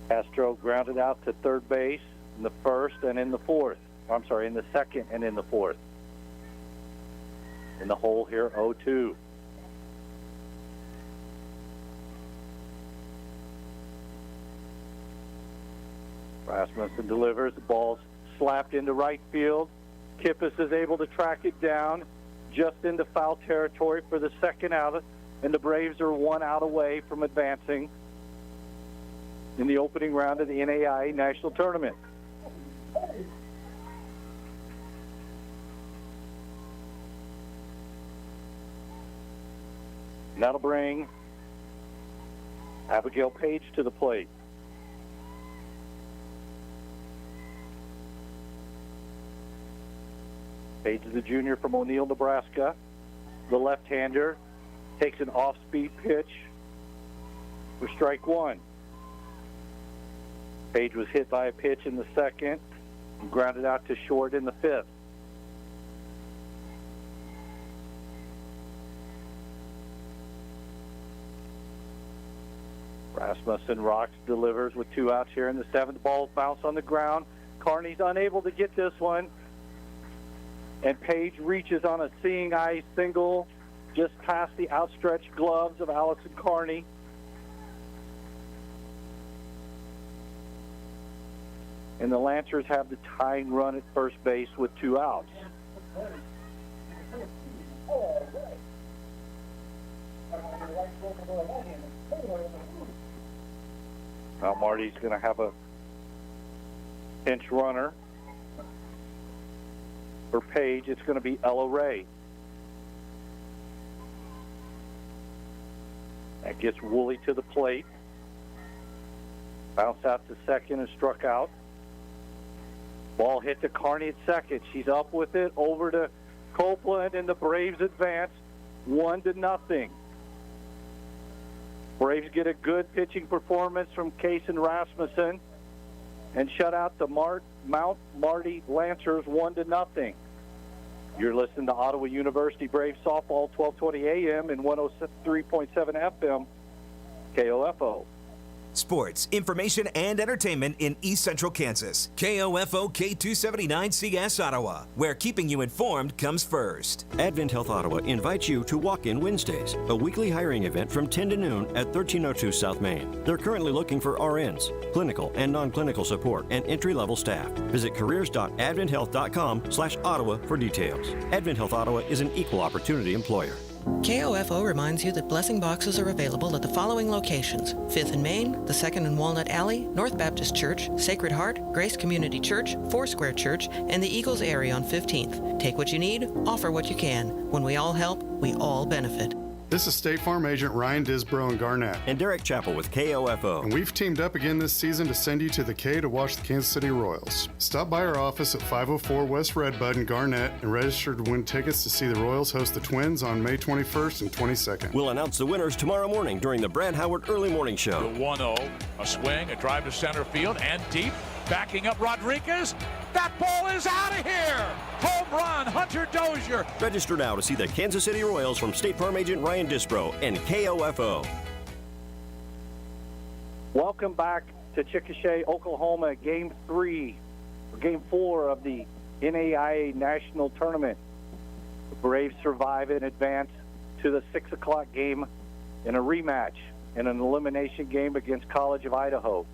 Castro grounded out to third base in the first and in the fourth. I'm sorry, in the second and in the fourth. In the hole here, 0-2. Rasmussen delivers. The ball's slapped into right field. Kippis is able to track it down just into foul territory for the second out, and the Braves are 1 out away from advancing in the opening round of the NAIA National Tournament. And that'll bring Abigail Page to the plate. Page is a junior from O'Neill, Nebraska. The left-hander takes an off-speed pitch for strike 1. Page was hit by a pitch in the second and grounded out to short in the 5th. Rasmussen rocks, delivers with 2 outs here in the 7th. Ball bounce on the ground. Carney's unable to get this one. And Page reaches on a seeing eye single just past the outstretched gloves of Allison Carney. And the Lancers have the tying run at first base with 2 outs. Now Marty's going to have a pinch runner. For Page, it's going to be Ella Ray. That gets Woolley to the plate. Bounce out to second and struck out. Ball hit to Carney at second. She's up with it, over to Copeland, and the Braves advance 1-0. Braves get a good pitching performance from Case and Rasmussen and shut out the Mount Marty Lancers 1-0. You're listening to Ottawa University Braves Softball, 1220 AM and 103.7 FM, KOFO. Sports, information, and entertainment in East Central Kansas. KOFO K279CS Ottawa, where keeping you informed comes first. Advent Health Ottawa invites you to Walk-In Wednesdays, a weekly hiring event from 10 to noon at 1302 South Main. They're currently looking for RNs, clinical and non-clinical support, and entry-level staff. Visit careers.adventhealth.com/Ottawa for details. Advent Health Ottawa is an equal opportunity employer. KOFO reminds you that blessing boxes are available at the following locations: 5th and Main, the 2nd and Walnut Alley, North Baptist Church, Sacred Heart, Grace Community Church, Foursquare Church, and the Eagles area on 15th. Take what you need, offer what you can. When we all help, we all benefit. This is State Farm Agent Ryan Disbro in Garnett. And Derek Chappell with KOFO. And we've teamed up again this season to send you to the K to watch the Kansas City Royals. Stop by our office at 504 West Redbud in Garnett and register to win tickets to see the Royals host the Twins on May 21st and 22nd. We'll announce the winners tomorrow morning during the Brad Howard Early Morning Show. The 1-0, a swing, a drive to center field, and deep. Backing up Rodriguez. That ball is out of here. Home run, Hunter Dozier. Register now to see the Kansas City Royals from State Farm Agent Ryan Disbro and KOFO. Welcome back to Chickasha, Oklahoma, Game 4 of the NAIA National Tournament. The Braves survive and advance to the 6 o'clock game in a rematch in an elimination game against College of Idaho.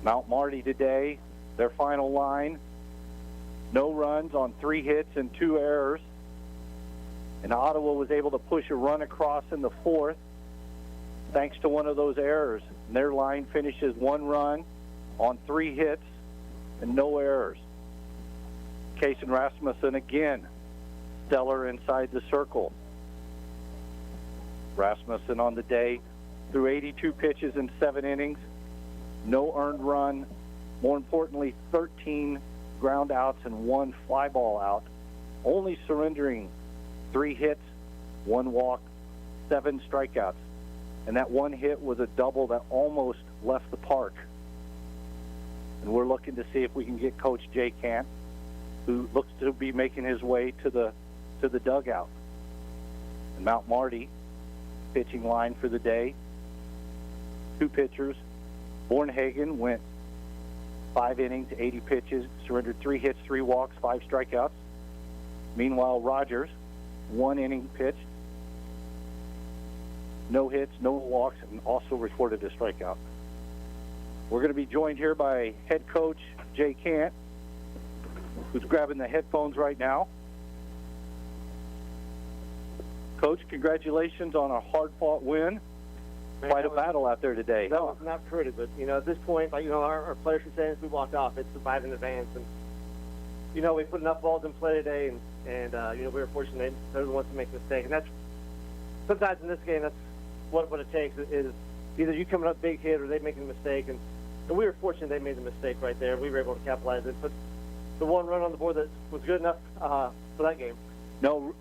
Mount Marty today their final line. No runs on 3 hits and 2 errors. And Ottawa was able to push a run across in the 4th thanks to one of those errors. And their line finishes 1 run on 3 hits and no errors. Kaylee Rasmussen again, stellar inside the circle. Rasmussen on the day threw 82 pitches in 7 innings, no earned run, more importantly 13 ground outs and 1 fly ball out, only surrendering 3 hits, 1 walk, 7 strikeouts. And that 1 hit was a double that almost left the park. And we're looking to see if we can get Coach Jay Cant, who looks to be making his way to the dugout. And Mount Marty, pitching line for the day, 2 pitchers. Bornhagen went 5 innings, 80 pitches, surrendered 3 hits, 3 walks, 5 strikeouts. Meanwhile, Rogers, 1 inning pitched, no hits, no walks, and also recorded a strikeout. We're going to be joined here by head coach Jay Cant, who's grabbing the headphones right now. Coach, congratulations on a hard-fought win. Quite a battle out there today. That was not pretty, but, at this point, our players were saying as we walked off, it's surviving advance. And, we put enough balls in play today, and we were fortunate they're the ones to make a mistake. And that's, sometimes in this game, that's what it takes is either you coming up big hit or they making a mistake. And we were fortunate they made the mistake right there. We were able to capitalize it. But the 1 run on the board that was good enough for that game. No,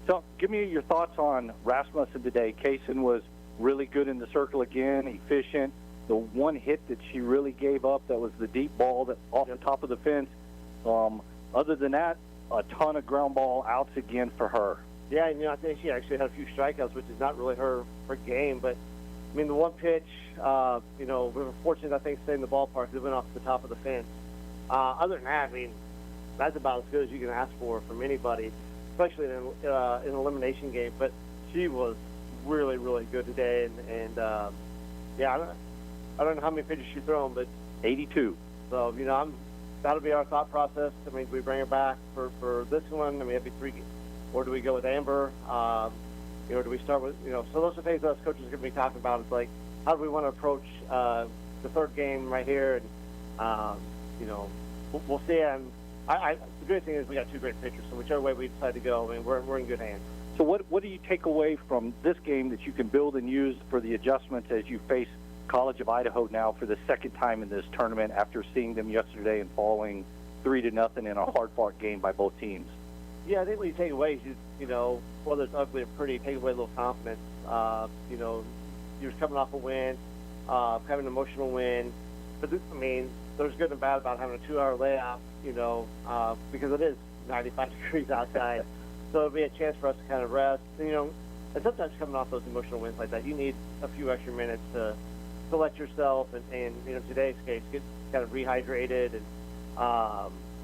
so give me your thoughts on Rasmussen today. Kaysen was really good in the circle again, efficient. The 1 hit that she really gave up, that was the deep ball that off the top of the fence. Other than that, a ton of ground ball outs again for her. Yeah, I think she actually had a few strikeouts, which is not really her game. But, the 1 pitch, we were fortunate, I think, to stay in the ballpark. It went off the top of the fence. Other than that, that's about as good as you can ask for from anybody, especially in an elimination game. But she was really, really good today. And I don't know how many pitches she's thrown, but 82. So, that'll be our thought process. Do we bring her back for this one? It'd be 3, or do we go with Amber? Do we start with, so those are things us coaches are going to be talking about. It's like, how do we want to approach the 3rd game right here? And, we'll see. And the good thing is we got 2 great pitchers, so whichever way we decide to go, we're in good hands. So what do you take away from this game that you can build and use for the adjustments as you face College of Idaho now for the 2nd time in this tournament after seeing them yesterday and falling 3-0 in a hard-fought game by both teams? Yeah, I think what you take away is, whether it's ugly or pretty, take away a little confidence. You're coming off a win, having an emotional win. But, there's good and bad about having a 2-hour layoff, because it is 95 degrees outside. So it'll be a chance for us to kind of rest. And sometimes coming off those emotional wins like that, you need a few extra minutes to let yourself and in today's case, get kind of rehydrated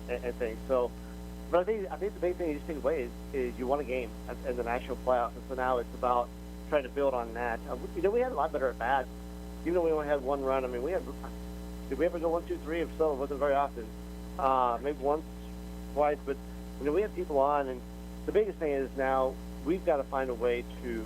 and things. So, but I think the big thing you just take away is you won a game in the national playoffs, and so now it's about trying to build on that. We had a lot better at bats. Even though we only had 1 run, did we ever go 1, 2, 3? If so, it wasn't very often. Maybe once, twice, but we have people on, and the biggest thing is now we've got to find a way to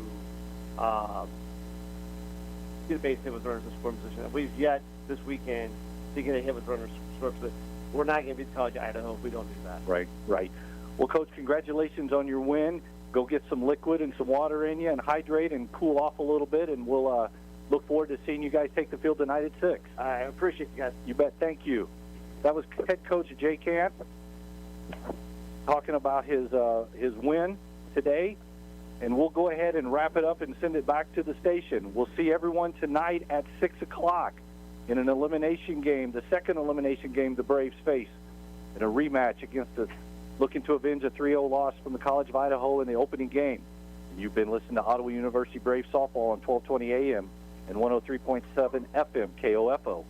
get a base hit with runners in scoring position. We've yet this weekend to get a hit with runners in scoring position. We're not going to beat College of Idaho if we don't do that. Right. Well, Coach, congratulations on your win. Go get some liquid and some water in you and hydrate and cool off a little bit, and we'll look forward to seeing you guys take the field tonight at 6. I appreciate you guys. You bet. Thank you. That was head coach Jay Cant talking about his win today, and we'll go ahead and wrap it up and send it back to the station. We'll see everyone tonight at 6 o'clock in an elimination game, the 2nd elimination game the Braves face, in a rematch against looking to avenge a 3-0 loss from the College of Idaho in the opening game. And you've been listening to Ottawa University Braves softball on 1220 AM and 103.7 FM KOFO.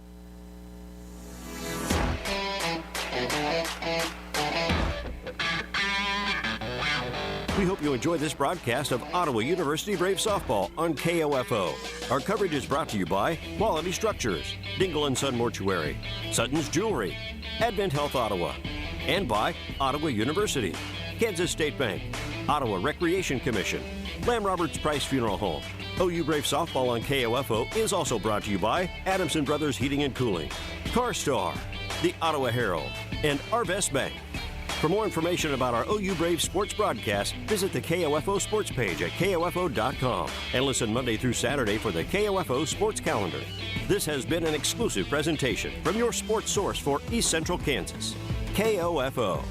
We hope you enjoy this broadcast of Ottawa University Brave Softball on KOFO. Our coverage is brought to you by Quality Structures, Dingle & Son Mortuary, Sutton's Jewelry, Advent Health Ottawa, and by Ottawa University, Kansas State Bank, Ottawa Recreation Commission, Lamb Roberts Price Funeral Home. OU Brave Softball on KOFO is also brought to you by Adamson Brothers Heating and Cooling, CarStar, the Ottawa Herald, and Arvest Bank. For more information about our OU Brave sports broadcast, visit the KOFO sports page at KOFO.com and listen Monday through Saturday for the KOFO sports calendar. This has been an exclusive presentation from your sports source for East Central Kansas, KOFO.